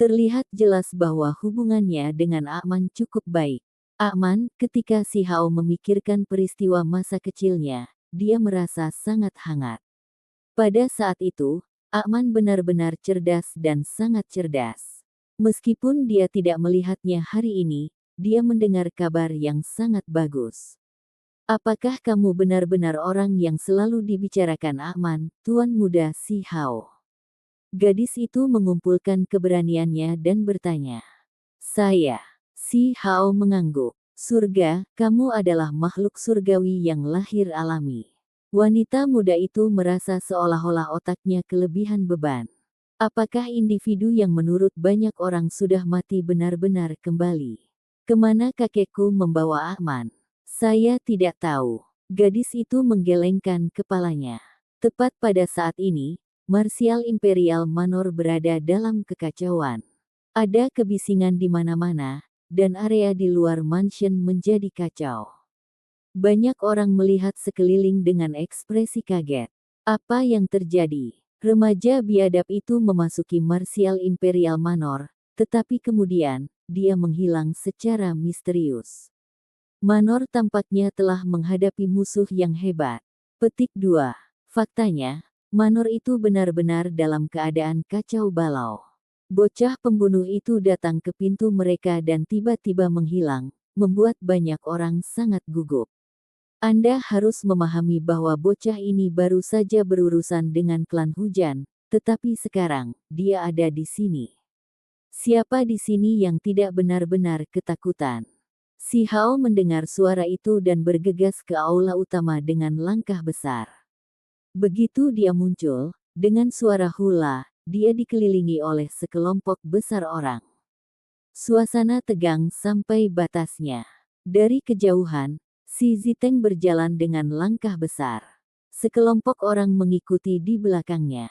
Terlihat jelas bahwa hubungannya dengan A'man cukup baik. A'man, ketika Si Hao memikirkan peristiwa masa kecilnya, dia merasa sangat hangat. Pada saat itu, A'man benar-benar cerdas dan sangat cerdas. Meskipun dia tidak melihatnya hari ini, dia mendengar kabar yang sangat bagus. Apakah kamu benar-benar orang yang selalu dibicarakan A'man, tuan muda Si Hao? Gadis itu mengumpulkan keberaniannya dan bertanya. Saya. Si Hao mengangguk. Surga, kamu adalah makhluk surgawi yang lahir alami. Wanita muda itu merasa seolah-olah otaknya kelebihan beban. Apakah individu yang menurut banyak orang sudah mati benar-benar kembali? Kemana kakekku membawa A'man? Saya tidak tahu. Gadis itu menggelengkan kepalanya. Tepat pada saat ini, Martial Imperial Manor berada dalam kekacauan. Ada kebisingan di mana-mana, dan area di luar mansion menjadi kacau. Banyak orang melihat sekeliling dengan ekspresi kaget. Apa yang terjadi? Remaja biadab itu memasuki Martial Imperial Manor, tetapi kemudian, dia menghilang secara misterius. Manor tampaknya telah menghadapi musuh yang hebat. Petik 2. Faktanya, Manor itu benar-benar dalam keadaan kacau balau. Bocah pembunuh itu datang ke pintu mereka dan tiba-tiba menghilang, membuat banyak orang sangat gugup. Anda harus memahami bahwa bocah ini baru saja berurusan dengan klan hujan, tetapi sekarang, dia ada di sini. Siapa di sini yang tidak benar-benar ketakutan? Si Hao mendengar suara itu dan bergegas ke aula utama dengan langkah besar. Begitu dia muncul, dengan suara hula, dia dikelilingi oleh sekelompok besar orang. Suasana tegang sampai batasnya. Dari kejauhan, si Ziteng berjalan dengan langkah besar. Sekelompok orang mengikuti di belakangnya.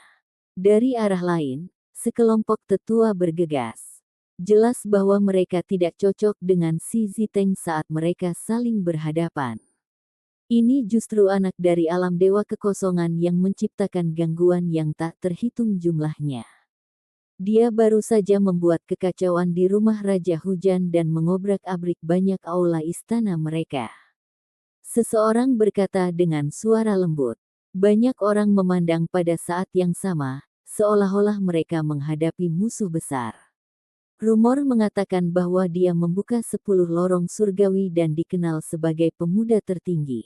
Dari arah lain, sekelompok tetua bergegas. Jelas bahwa mereka tidak cocok dengan si Ziteng saat mereka saling berhadapan. Ini justru anak dari alam dewa kekosongan yang menciptakan gangguan yang tak terhitung jumlahnya. Dia baru saja membuat kekacauan di rumah Raja Hujan dan mengobrak-abrik banyak aula istana mereka. Seseorang berkata dengan suara lembut. Banyak orang memandang pada saat yang sama, seolah-olah mereka menghadapi musuh besar. Rumor mengatakan bahwa dia membuka 10 lorong surgawi dan dikenal sebagai pemuda tertinggi.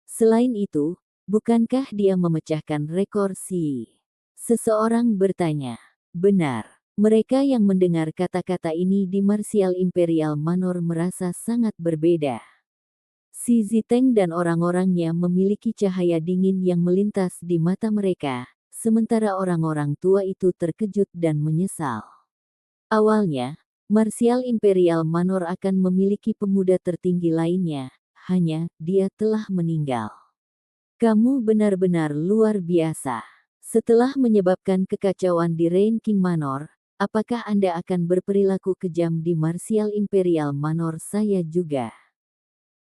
Selain itu, bukankah dia memecahkan rekor Si? Seseorang bertanya. Benar. Mereka yang mendengar kata-kata ini di Martial Imperial Manor merasa sangat berbeda. Si Ziteng dan orang-orangnya memiliki cahaya dingin yang melintas di mata mereka, sementara orang-orang tua itu terkejut dan menyesal. Awalnya, Martial Imperial Manor akan memiliki pemuda tertinggi lainnya, hanya dia telah meninggal. Kamu benar-benar luar biasa. Setelah menyebabkan kekacauan di Rain King Manor, apakah Anda akan berperilaku kejam di Martial Imperial Manor saya juga?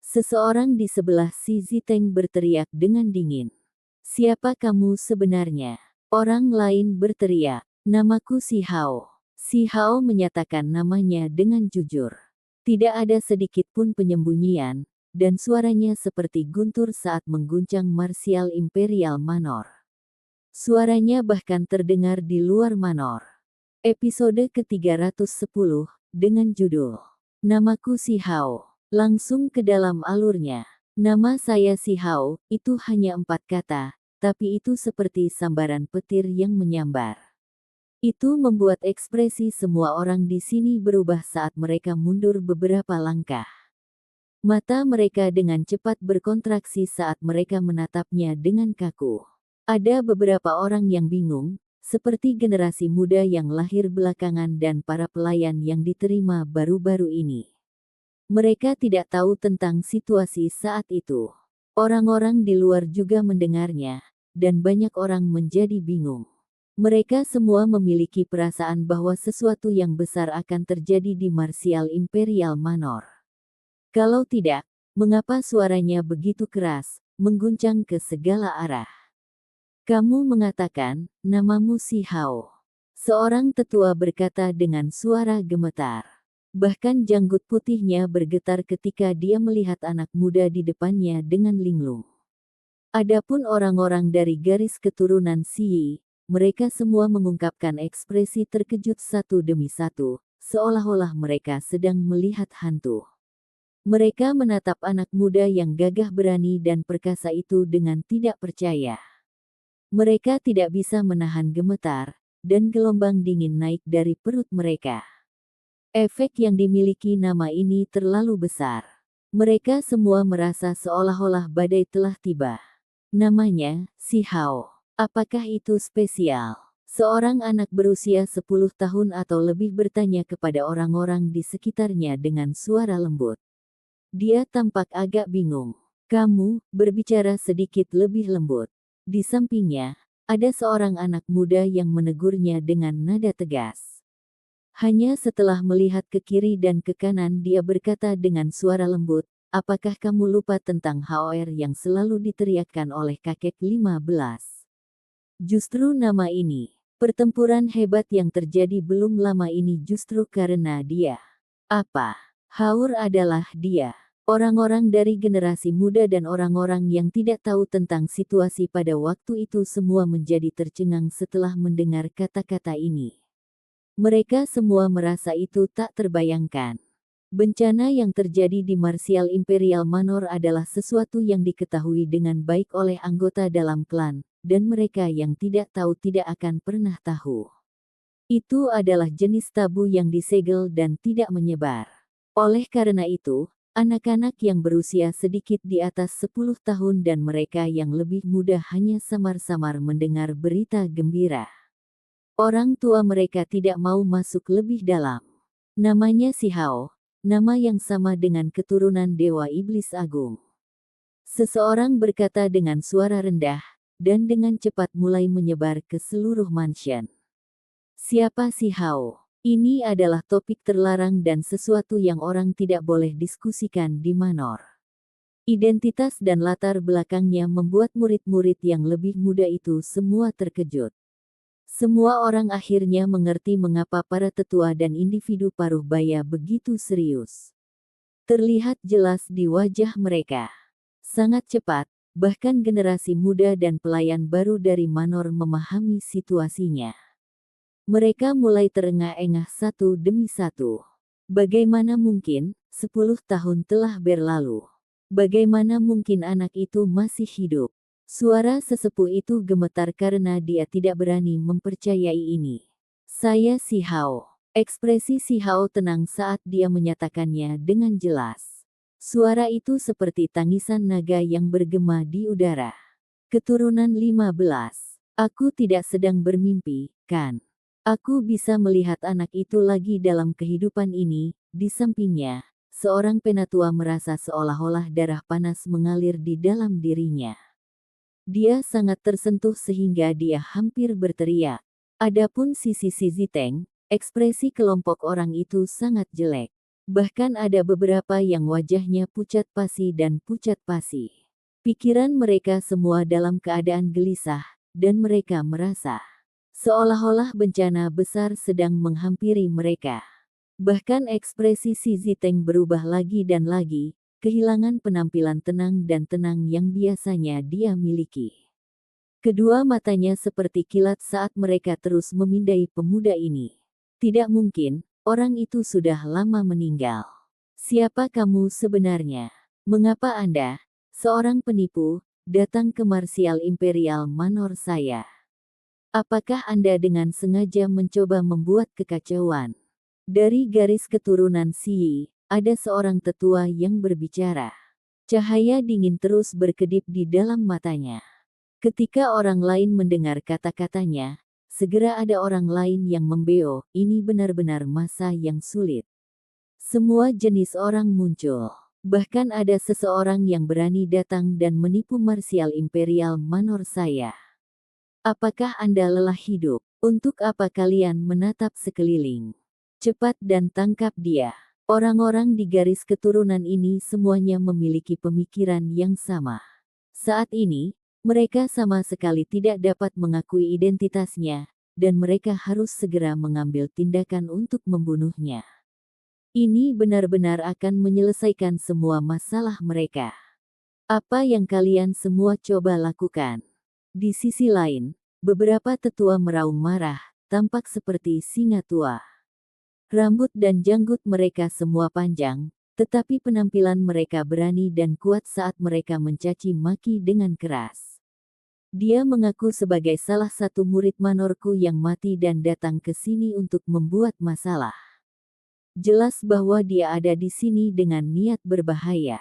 Seseorang di sebelah si Ziteng berteriak dengan dingin. Siapa kamu sebenarnya? Orang lain berteriak, namaku Si Hao. Si Hao menyatakan namanya dengan jujur. Tidak ada sedikit pun penyembunyian, dan suaranya seperti guntur saat mengguncang Martial Imperial Manor. Suaranya bahkan terdengar di luar manor. Episode ke-310, dengan judul Namaku Si Hao. Langsung ke dalam alurnya. Nama saya Si Hao, itu hanya 4 kata, tapi itu seperti sambaran petir yang menyambar. Itu membuat ekspresi semua orang di sini berubah saat mereka mundur beberapa langkah. Mata mereka dengan cepat berkontraksi saat mereka menatapnya dengan kaku. Ada beberapa orang yang bingung, seperti generasi muda yang lahir belakangan dan para pelayan yang diterima baru-baru ini. Mereka tidak tahu tentang situasi saat itu. Orang-orang di luar juga mendengarnya, dan banyak orang menjadi bingung. Mereka semua memiliki perasaan bahwa sesuatu yang besar akan terjadi di Martial Imperial Manor. Kalau tidak, mengapa suaranya begitu keras, mengguncang ke segala arah? Kamu mengatakan, namamu Si Hao. Seorang tetua berkata dengan suara gemetar. Bahkan janggut putihnya bergetar ketika dia melihat anak muda di depannya dengan linglung. Adapun orang-orang dari garis keturunan Si, mereka semua mengungkapkan ekspresi terkejut satu demi satu, seolah-olah mereka sedang melihat hantu. Mereka menatap anak muda yang gagah berani dan perkasa itu dengan tidak percaya. Mereka tidak bisa menahan gemetar, dan gelombang dingin naik dari perut mereka. Efek yang dimiliki nama ini terlalu besar. Mereka semua merasa seolah-olah badai telah tiba. Namanya, Si Hao. Apakah itu spesial? Seorang anak berusia 10 tahun atau lebih bertanya kepada orang-orang di sekitarnya dengan suara lembut. Dia tampak agak bingung. Kamu, berbicara sedikit lebih lembut. Di sampingnya, ada seorang anak muda yang menegurnya dengan nada tegas. Hanya setelah melihat ke kiri dan ke kanan dia berkata dengan suara lembut, apakah kamu lupa tentang HOR yang selalu diteriakkan oleh kakek 15? Justru nama ini. Pertempuran hebat yang terjadi belum lama ini justru karena dia. Apa? HOR adalah dia. Orang-orang dari generasi muda dan orang-orang yang tidak tahu tentang situasi pada waktu itu semua menjadi tercengang setelah mendengar kata-kata ini. Mereka semua merasa itu tak terbayangkan. Bencana yang terjadi di Martial Imperial Manor adalah sesuatu yang diketahui dengan baik oleh anggota dalam klan, dan mereka yang tidak tahu tidak akan pernah tahu. Itu adalah jenis tabu yang disegel dan tidak menyebar. Oleh karena itu, Anak-anak yang berusia sedikit di atas 10 tahun dan mereka yang lebih muda hanya samar-samar mendengar berita gembira. Orang tua mereka tidak mau masuk lebih dalam. Namanya Si Hao, nama yang sama dengan keturunan Dewa Iblis Agung. Seseorang berkata dengan suara rendah, dan dengan cepat mulai menyebar ke seluruh mansion. Siapa Si Hao? Ini adalah topik terlarang dan sesuatu yang orang tidak boleh diskusikan di Manor. Identitas dan latar belakangnya membuat murid-murid yang lebih muda itu semua terkejut. Semua orang akhirnya mengerti mengapa para tetua dan individu paruh baya begitu serius. Terlihat jelas di wajah mereka. Sangat cepat, bahkan generasi muda dan pelayan baru dari Manor memahami situasinya. Mereka mulai terengah-engah satu demi satu. Bagaimana mungkin, 10 tahun telah berlalu. Bagaimana mungkin anak itu masih hidup? Suara sesepuh itu gemetar karena dia tidak berani mempercayai ini. Saya Si Hao. Ekspresi Si Hao tenang saat dia menyatakannya dengan jelas. Suara itu seperti tangisan naga yang bergema di udara. Keturunan 15. Aku tidak sedang bermimpi, kan? Aku bisa melihat anak itu lagi dalam kehidupan ini. Di sampingnya, seorang penatua merasa seolah-olah darah panas mengalir di dalam dirinya. Dia sangat tersentuh sehingga dia hampir berteriak. Adapun sisi Ziteng, ekspresi kelompok orang itu sangat jelek. Bahkan ada beberapa yang wajahnya pucat pasi dan pucat pasi. Pikiran mereka semua dalam keadaan gelisah, dan mereka merasa seolah-olah bencana besar sedang menghampiri mereka. Bahkan ekspresi Ziteng berubah lagi dan lagi, kehilangan penampilan tenang dan tenang yang biasanya dia miliki. Kedua matanya seperti kilat saat mereka terus memindai pemuda ini. Tidak mungkin, orang itu sudah lama meninggal. Siapa kamu sebenarnya? Mengapa Anda, seorang penipu, datang ke Martial Imperial Manor saya? Apakah Anda dengan sengaja mencoba membuat kekacauan? Dari garis keturunan Xi, ada seorang tetua yang berbicara. Cahaya dingin terus berkedip di dalam matanya. Ketika orang lain mendengar kata-katanya, segera ada orang lain yang membeo, ini benar-benar masa yang sulit. Semua jenis orang muncul. Bahkan ada seseorang yang berani datang dan menipu Martial Imperial Manor saya. Apakah Anda lelah hidup? Untuk apa kalian menatap sekeliling? Cepat dan tangkap dia. Orang-orang di garis keturunan ini semuanya memiliki pemikiran yang sama. Saat ini, mereka sama sekali tidak dapat mengakui identitasnya, dan mereka harus segera mengambil tindakan untuk membunuhnya. Ini benar-benar akan menyelesaikan semua masalah mereka. Apa yang kalian semua coba lakukan? Di sisi lain, beberapa tetua meraung marah, tampak seperti singa tua. Rambut dan janggut mereka semua panjang, tetapi penampilan mereka berani dan kuat saat mereka mencaci maki dengan keras. Dia mengaku sebagai salah satu murid manorku yang mati dan datang ke sini untuk membuat masalah. Jelas bahwa dia ada di sini dengan niat berbahaya.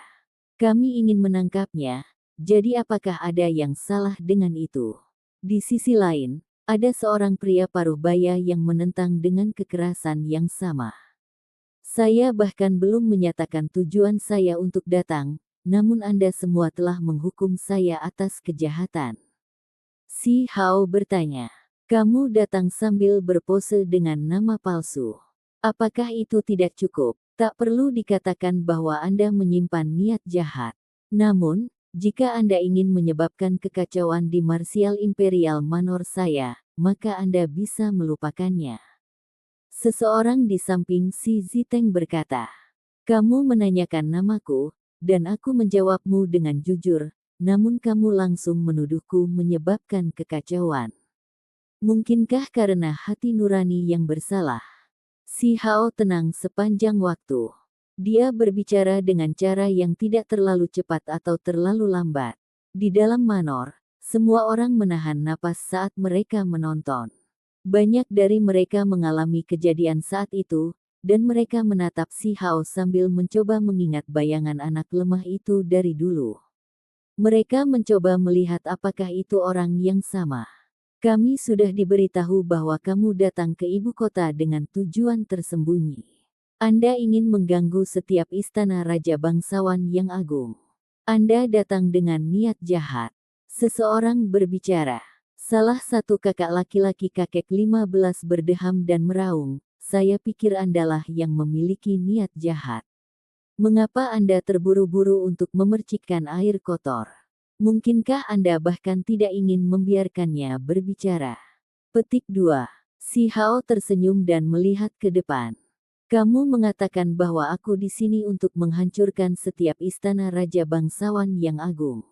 Kami ingin menangkapnya, jadi apakah ada yang salah dengan itu? Di sisi lain, ada seorang pria paruh baya yang menentang dengan kekerasan yang sama. Saya bahkan belum menyatakan tujuan saya untuk datang, namun Anda semua telah menghukum saya atas kejahatan. Si Hao bertanya, kamu datang sambil berpose dengan nama palsu. Apakah itu tidak cukup? Tak perlu dikatakan bahwa Anda menyimpan niat jahat. Namun, jika Anda ingin menyebabkan kekacauan di Martial Imperial Manor saya, maka Anda bisa melupakannya. Seseorang di samping Si Ziteng berkata, kamu menanyakan namaku, dan aku menjawabmu dengan jujur, namun kamu langsung menuduhku menyebabkan kekacauan. Mungkinkah karena hati nurani yang bersalah? Si Hao tenang sepanjang waktu. Dia berbicara dengan cara yang tidak terlalu cepat atau terlalu lambat. Di dalam manor, semua orang menahan napas saat mereka menonton. Banyak dari mereka mengalami kejadian saat itu, dan mereka menatap Si Hao sambil mencoba mengingat bayangan anak lemah itu dari dulu. Mereka mencoba melihat apakah itu orang yang sama. Kami sudah diberitahu bahwa kamu datang ke ibu kota dengan tujuan tersembunyi. Anda ingin mengganggu setiap istana raja bangsawan yang agung. Anda datang dengan niat jahat. Seseorang berbicara. Salah satu kakak laki-laki kakek 15 berdeham dan meraung. Saya pikir Andalah yang memiliki niat jahat. Mengapa Anda terburu-buru untuk memercikkan air kotor? Mungkinkah Anda bahkan tidak ingin membiarkannya berbicara? Petik 2. Si Hao tersenyum dan melihat ke depan. Kamu mengatakan bahwa aku di sini untuk menghancurkan setiap istana raja bangsawan yang agung.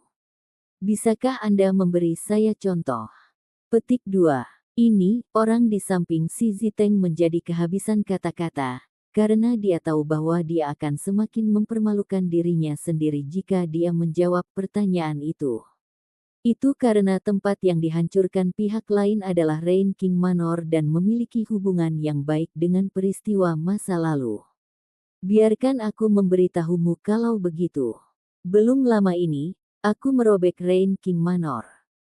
Bisakah Anda memberi saya contoh? Petik 2. Ini, orang di samping Si Ziteng menjadi kehabisan kata-kata, karena dia tahu bahwa dia akan semakin mempermalukan dirinya sendiri jika dia menjawab pertanyaan itu. Itu karena tempat yang dihancurkan pihak lain adalah Rain King Manor dan memiliki hubungan yang baik dengan peristiwa masa lalu. Biarkan aku memberitahumu kalau begitu. Belum lama ini, aku merobek Rain King Manor.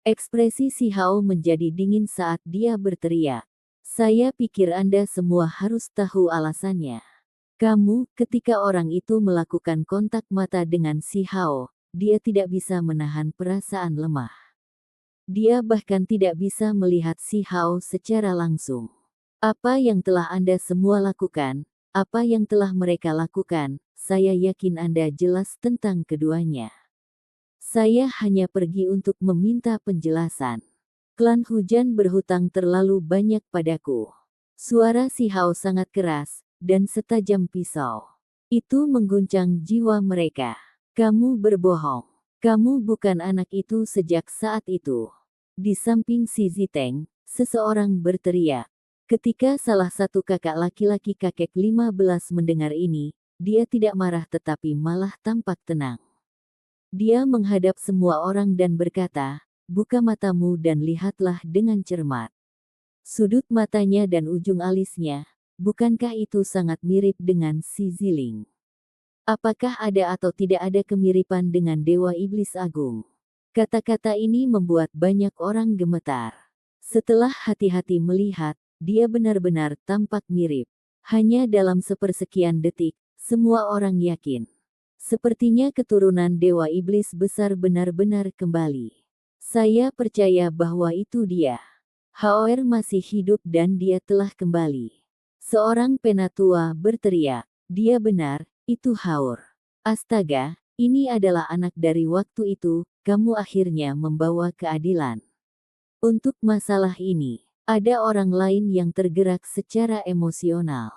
Ekspresi Si Hao menjadi dingin saat dia berteriak. Saya pikir Anda semua harus tahu alasannya. Kamu, ketika orang itu melakukan kontak mata dengan Si Hao, dia tidak bisa menahan perasaan lemah. Dia bahkan tidak bisa melihat Si Hao secara langsung. Apa yang telah Anda semua lakukan, apa yang telah mereka lakukan, saya yakin Anda jelas tentang keduanya. Saya hanya pergi untuk meminta penjelasan. Klan hujan berhutang terlalu banyak padaku. Suara Si Hao sangat keras, dan setajam pisau. Itu mengguncang jiwa mereka. Kamu berbohong. Kamu bukan anak itu sejak saat itu. Di samping Si Ziteng, seseorang berteriak. Ketika salah satu kakak laki-laki kakek 15 mendengar ini, dia tidak marah tetapi malah tampak tenang. Dia menghadap semua orang dan berkata, buka matamu dan lihatlah dengan cermat. Sudut matanya dan ujung alisnya, bukankah itu sangat mirip dengan Si Ziling? Apakah ada atau tidak ada kemiripan dengan Dewa Iblis Agung? Kata-kata ini membuat banyak orang gemetar. Setelah hati-hati melihat, dia benar-benar tampak mirip. Hanya dalam sepersekian detik, semua orang yakin. Sepertinya keturunan Dewa Iblis besar benar-benar kembali. Saya percaya bahwa itu dia. Haoer masih hidup dan dia telah kembali. Seorang penatua berteriak. Dia benar, itu Haoer. Astaga, ini adalah anak dari waktu itu, kamu akhirnya membawa keadilan. Untuk masalah ini, ada orang lain yang tergerak secara emosional.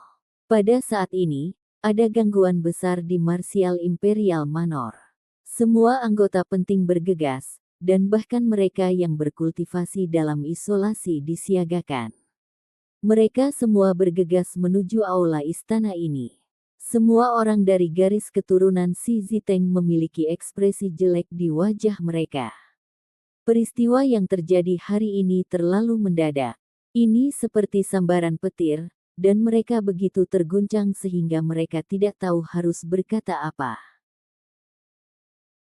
Pada saat ini, ada gangguan besar di Martial Imperial Manor. Semua anggota penting bergegas, dan bahkan mereka yang berkultivasi dalam isolasi disiagakan. Mereka semua bergegas menuju aula istana ini. Semua orang dari garis keturunan Si Ziteng memiliki ekspresi jelek di wajah mereka. Peristiwa yang terjadi hari ini terlalu mendadak. Ini seperti sambaran petir, dan mereka begitu terguncang sehingga mereka tidak tahu harus berkata apa.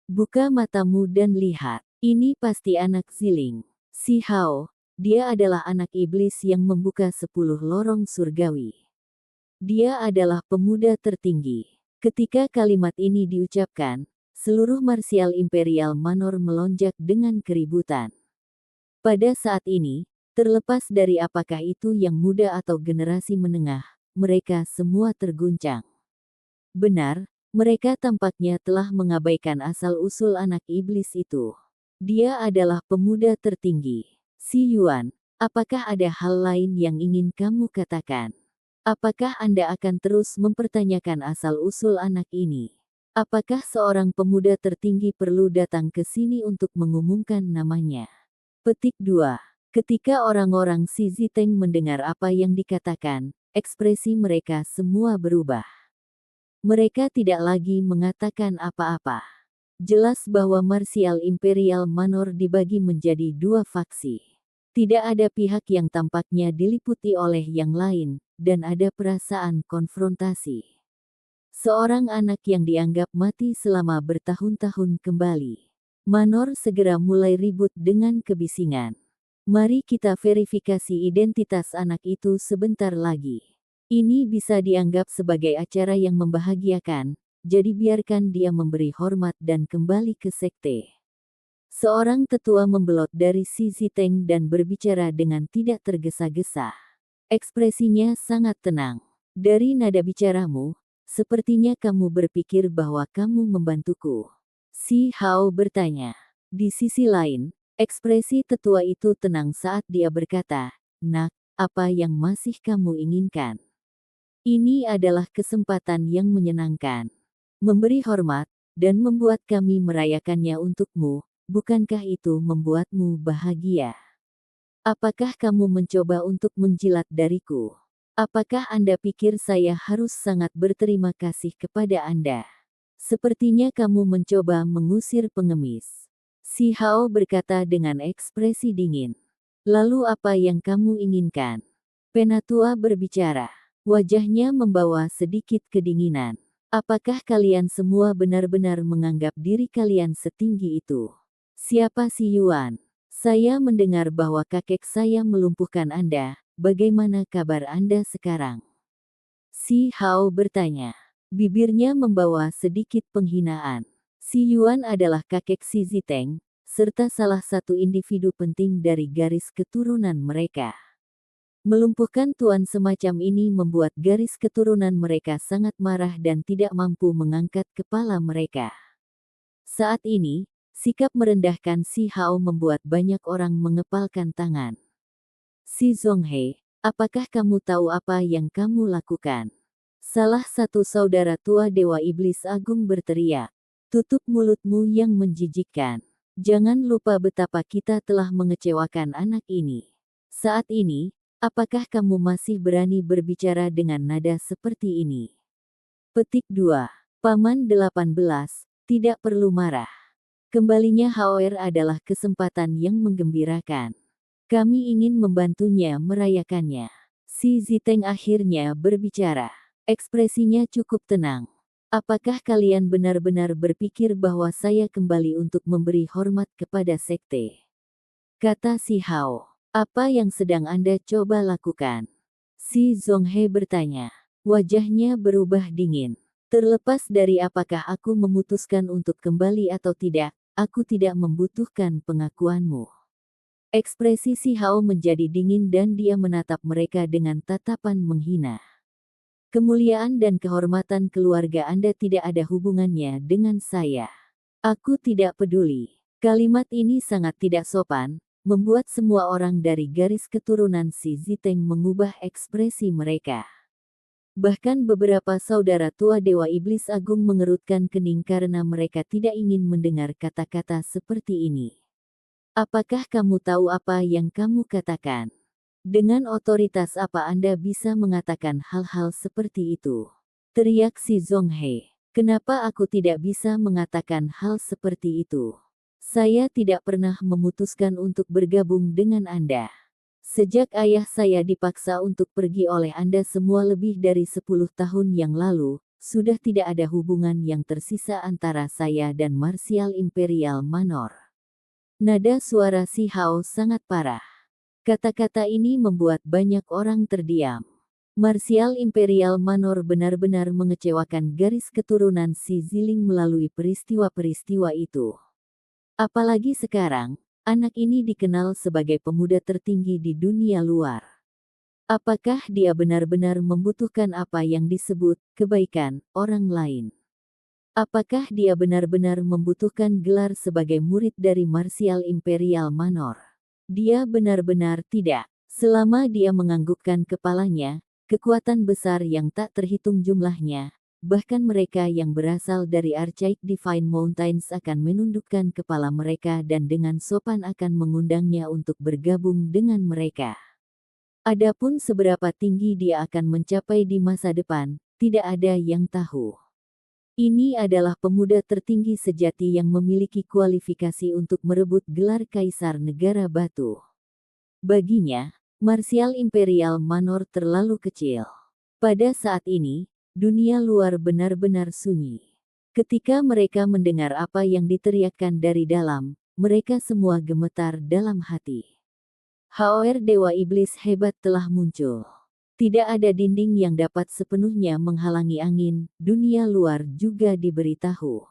Buka matamu dan lihat. Ini pasti anak Ziling. Si Hao, dia adalah anak iblis yang membuka 10 lorong surgawi. Dia adalah pemuda tertinggi. Ketika kalimat ini diucapkan, seluruh Martial Imperial Manor melonjak dengan keributan. Pada saat ini, terlepas dari apakah itu yang muda atau generasi menengah, mereka semua terguncang. Benar, mereka tampaknya telah mengabaikan asal-usul anak iblis itu. Dia adalah pemuda tertinggi. Si Yuan, apakah ada hal lain yang ingin kamu katakan? Apakah Anda akan terus mempertanyakan asal-usul anak ini? Apakah seorang pemuda tertinggi perlu datang ke sini untuk mengumumkan namanya? Petik 2. Ketika orang-orang Si Ziteng mendengar apa yang dikatakan, ekspresi mereka semua berubah. Mereka tidak lagi mengatakan apa-apa. Jelas bahwa Martial Imperial Manor dibagi menjadi 2 faksi. Tidak ada pihak yang tampaknya diliputi oleh yang lain, dan ada perasaan konfrontasi. Seorang anak yang dianggap mati selama bertahun-tahun kembali. Manor segera mulai ribut dengan kebisingan. Mari kita verifikasi identitas anak itu sebentar lagi. Ini bisa dianggap sebagai acara yang membahagiakan, jadi biarkan dia memberi hormat dan kembali ke sekte. Seorang tetua membelot dari sisi Teng dan berbicara dengan tidak tergesa-gesa. Ekspresinya sangat tenang. Dari nada bicaramu, sepertinya kamu berpikir bahwa kamu membantuku. Si Hao bertanya. Di sisi lain, ekspresi tetua itu tenang saat dia berkata, "Nak, apa yang masih kamu inginkan? Ini adalah kesempatan yang menyenangkan. Memberi hormat, dan membuat kami merayakannya untukmu, bukankah itu membuatmu bahagia? Apakah kamu mencoba untuk menjilat dariku? Apakah Anda pikir saya harus sangat berterima kasih kepada Anda? Sepertinya kamu mencoba mengusir pengemis." Si Hao berkata dengan ekspresi dingin. "Lalu apa yang kamu inginkan?" Penatua berbicara. Wajahnya membawa sedikit kedinginan. "Apakah kalian semua benar-benar menganggap diri kalian setinggi itu? Siapa si Yuan? Saya mendengar bahwa kakek saya melumpuhkan Anda. Bagaimana kabar Anda sekarang?" Si Hao bertanya. Bibirnya membawa sedikit penghinaan. Si Yuan adalah kakek si Ziteng, serta salah satu individu penting dari garis keturunan mereka. Melumpuhkan tuan semacam ini membuat garis keturunan mereka sangat marah dan tidak mampu mengangkat kepala mereka. Saat ini, sikap merendahkan si Hao membuat banyak orang mengepalkan tangan. "Si Zhonghe, apakah kamu tahu apa yang kamu lakukan?" Salah satu saudara tua Dewa Iblis Agung berteriak. "Tutup mulutmu yang menjijikkan. Jangan lupa betapa kita telah mengecewakan anak ini. Saat ini, apakah kamu masih berani berbicara dengan nada seperti ini?" Petik 2. Paman 18, tidak perlu marah. Kembalinya Haoer adalah kesempatan yang menggembirakan. Kami ingin membantunya merayakannya. Si Ziteng akhirnya berbicara. Ekspresinya cukup tenang. "Apakah kalian benar-benar berpikir bahwa saya kembali untuk memberi hormat kepada sekte?" kata si Hao. "Apa yang sedang Anda coba lakukan?" Si Zhonghe bertanya. Wajahnya berubah dingin. "Terlepas dari apakah aku memutuskan untuk kembali atau tidak, aku tidak membutuhkan pengakuanmu." Ekspresi si Hao menjadi dingin dan dia menatap mereka dengan tatapan menghina. "Kemuliaan dan kehormatan keluarga Anda tidak ada hubungannya dengan saya. Aku tidak peduli." Kalimat ini sangat tidak sopan, membuat semua orang dari garis keturunan si Ziteng mengubah ekspresi mereka. Bahkan beberapa saudara tua Dewa Iblis Agung mengerutkan kening karena mereka tidak ingin mendengar kata-kata seperti ini. "Apakah kamu tahu apa yang kamu katakan? Dengan otoritas apa Anda bisa mengatakan hal-hal seperti itu?" teriak si Zhonghe. "Kenapa aku tidak bisa mengatakan hal seperti itu? Saya tidak pernah memutuskan untuk bergabung dengan Anda. Sejak ayah saya dipaksa untuk pergi oleh Anda semua lebih dari 10 tahun yang lalu, sudah tidak ada hubungan yang tersisa antara saya dan Martial Imperial Manor." Nada suara si Hao sangat parah. Kata-kata ini membuat banyak orang terdiam. Martial Imperial Manor benar-benar mengecewakan garis keturunan si Ziling melalui peristiwa-peristiwa itu. Apalagi sekarang, anak ini dikenal sebagai pemuda tertinggi di dunia luar. Apakah dia benar-benar membutuhkan apa yang disebut kebaikan orang lain? Apakah dia benar-benar membutuhkan gelar sebagai murid dari Martial Imperial Manor? Dia benar-benar tidak. Selama dia menganggukkan kepalanya, kekuatan besar yang tak terhitung jumlahnya, bahkan mereka yang berasal dari Archaic Divine Mountains akan menundukkan kepala mereka dan dengan sopan akan mengundangnya untuk bergabung dengan mereka. Adapun seberapa tinggi dia akan mencapai di masa depan, tidak ada yang tahu. Ini adalah pemuda tertinggi sejati yang memiliki kualifikasi untuk merebut gelar Kaisar Negara Batu. Baginya, Martial Imperial Manor terlalu kecil. Pada saat ini, dunia luar benar-benar sunyi. Ketika mereka mendengar apa yang diteriakkan dari dalam, mereka semua gemetar dalam hati. Haor Dewa Iblis hebat telah muncul. Tidak ada dinding yang dapat sepenuhnya menghalangi angin, dunia luar juga diberitahu.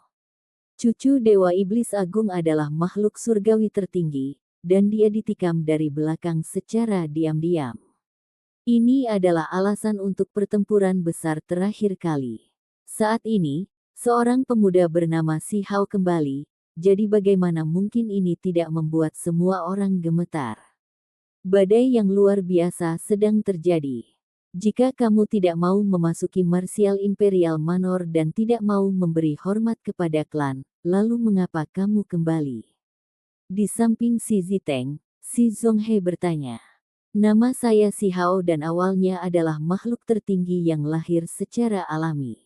Cucu Dewa Iblis Agung adalah makhluk surgawi tertinggi, dan dia ditikam dari belakang secara diam-diam. Ini adalah alasan untuk pertempuran besar terakhir kali. Saat ini, seorang pemuda bernama Si Hao kembali, jadi bagaimana mungkin ini tidak membuat semua orang gemetar? Badai yang luar biasa sedang terjadi. Jika kamu tidak mau memasuki Martial Imperial Manor dan tidak mau memberi hormat kepada klan, lalu mengapa kamu kembali? Di samping Si Ziteng, Si Zonghe bertanya. Nama saya Si Hao dan awalnya adalah makhluk tertinggi yang lahir secara alami.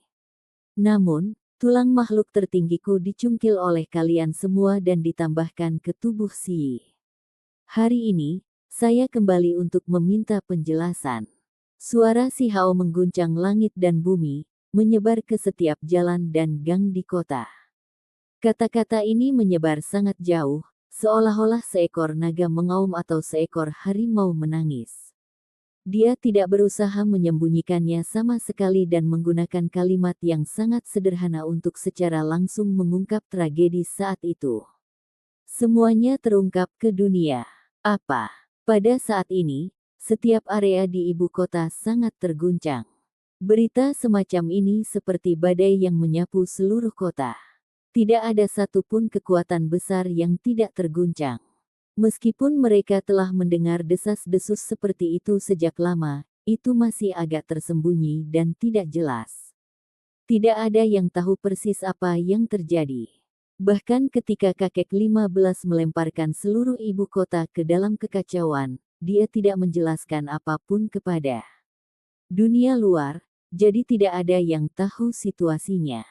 Namun, tulang makhluk tertinggiku dicungkil oleh kalian semua dan ditambahkan ke tubuh Si Yi. Hari ini, saya kembali untuk meminta penjelasan. Suara Si Hao mengguncang langit dan bumi, menyebar ke setiap jalan dan gang di kota. Kata-kata ini menyebar sangat jauh, seolah-olah seekor naga mengaum atau seekor harimau menangis. Dia tidak berusaha menyembunyikannya sama sekali dan menggunakan kalimat yang sangat sederhana untuk secara langsung mengungkap tragedi saat itu. Semuanya terungkap ke dunia. Apa? Pada saat ini, setiap area di ibu kota sangat terguncang. Berita semacam ini seperti badai yang menyapu seluruh kota. Tidak ada satupun kekuatan besar yang tidak terguncang. Meskipun mereka telah mendengar desas-desus seperti itu sejak lama, itu masih agak tersembunyi dan tidak jelas. Tidak ada yang tahu persis apa yang terjadi. Bahkan ketika kakek 15 melemparkan seluruh ibu kota ke dalam kekacauan, dia tidak menjelaskan apapun kepada dunia luar, jadi tidak ada yang tahu situasinya.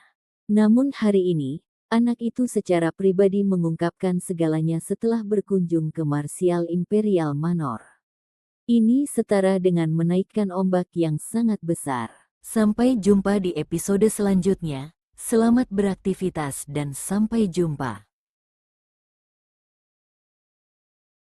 Namun hari ini, anak itu secara pribadi mengungkapkan segalanya setelah berkunjung ke Martial Imperial Manor. Ini setara dengan menaikkan ombak yang sangat besar. Sampai jumpa di episode selanjutnya. Selamat beraktivitas dan sampai jumpa.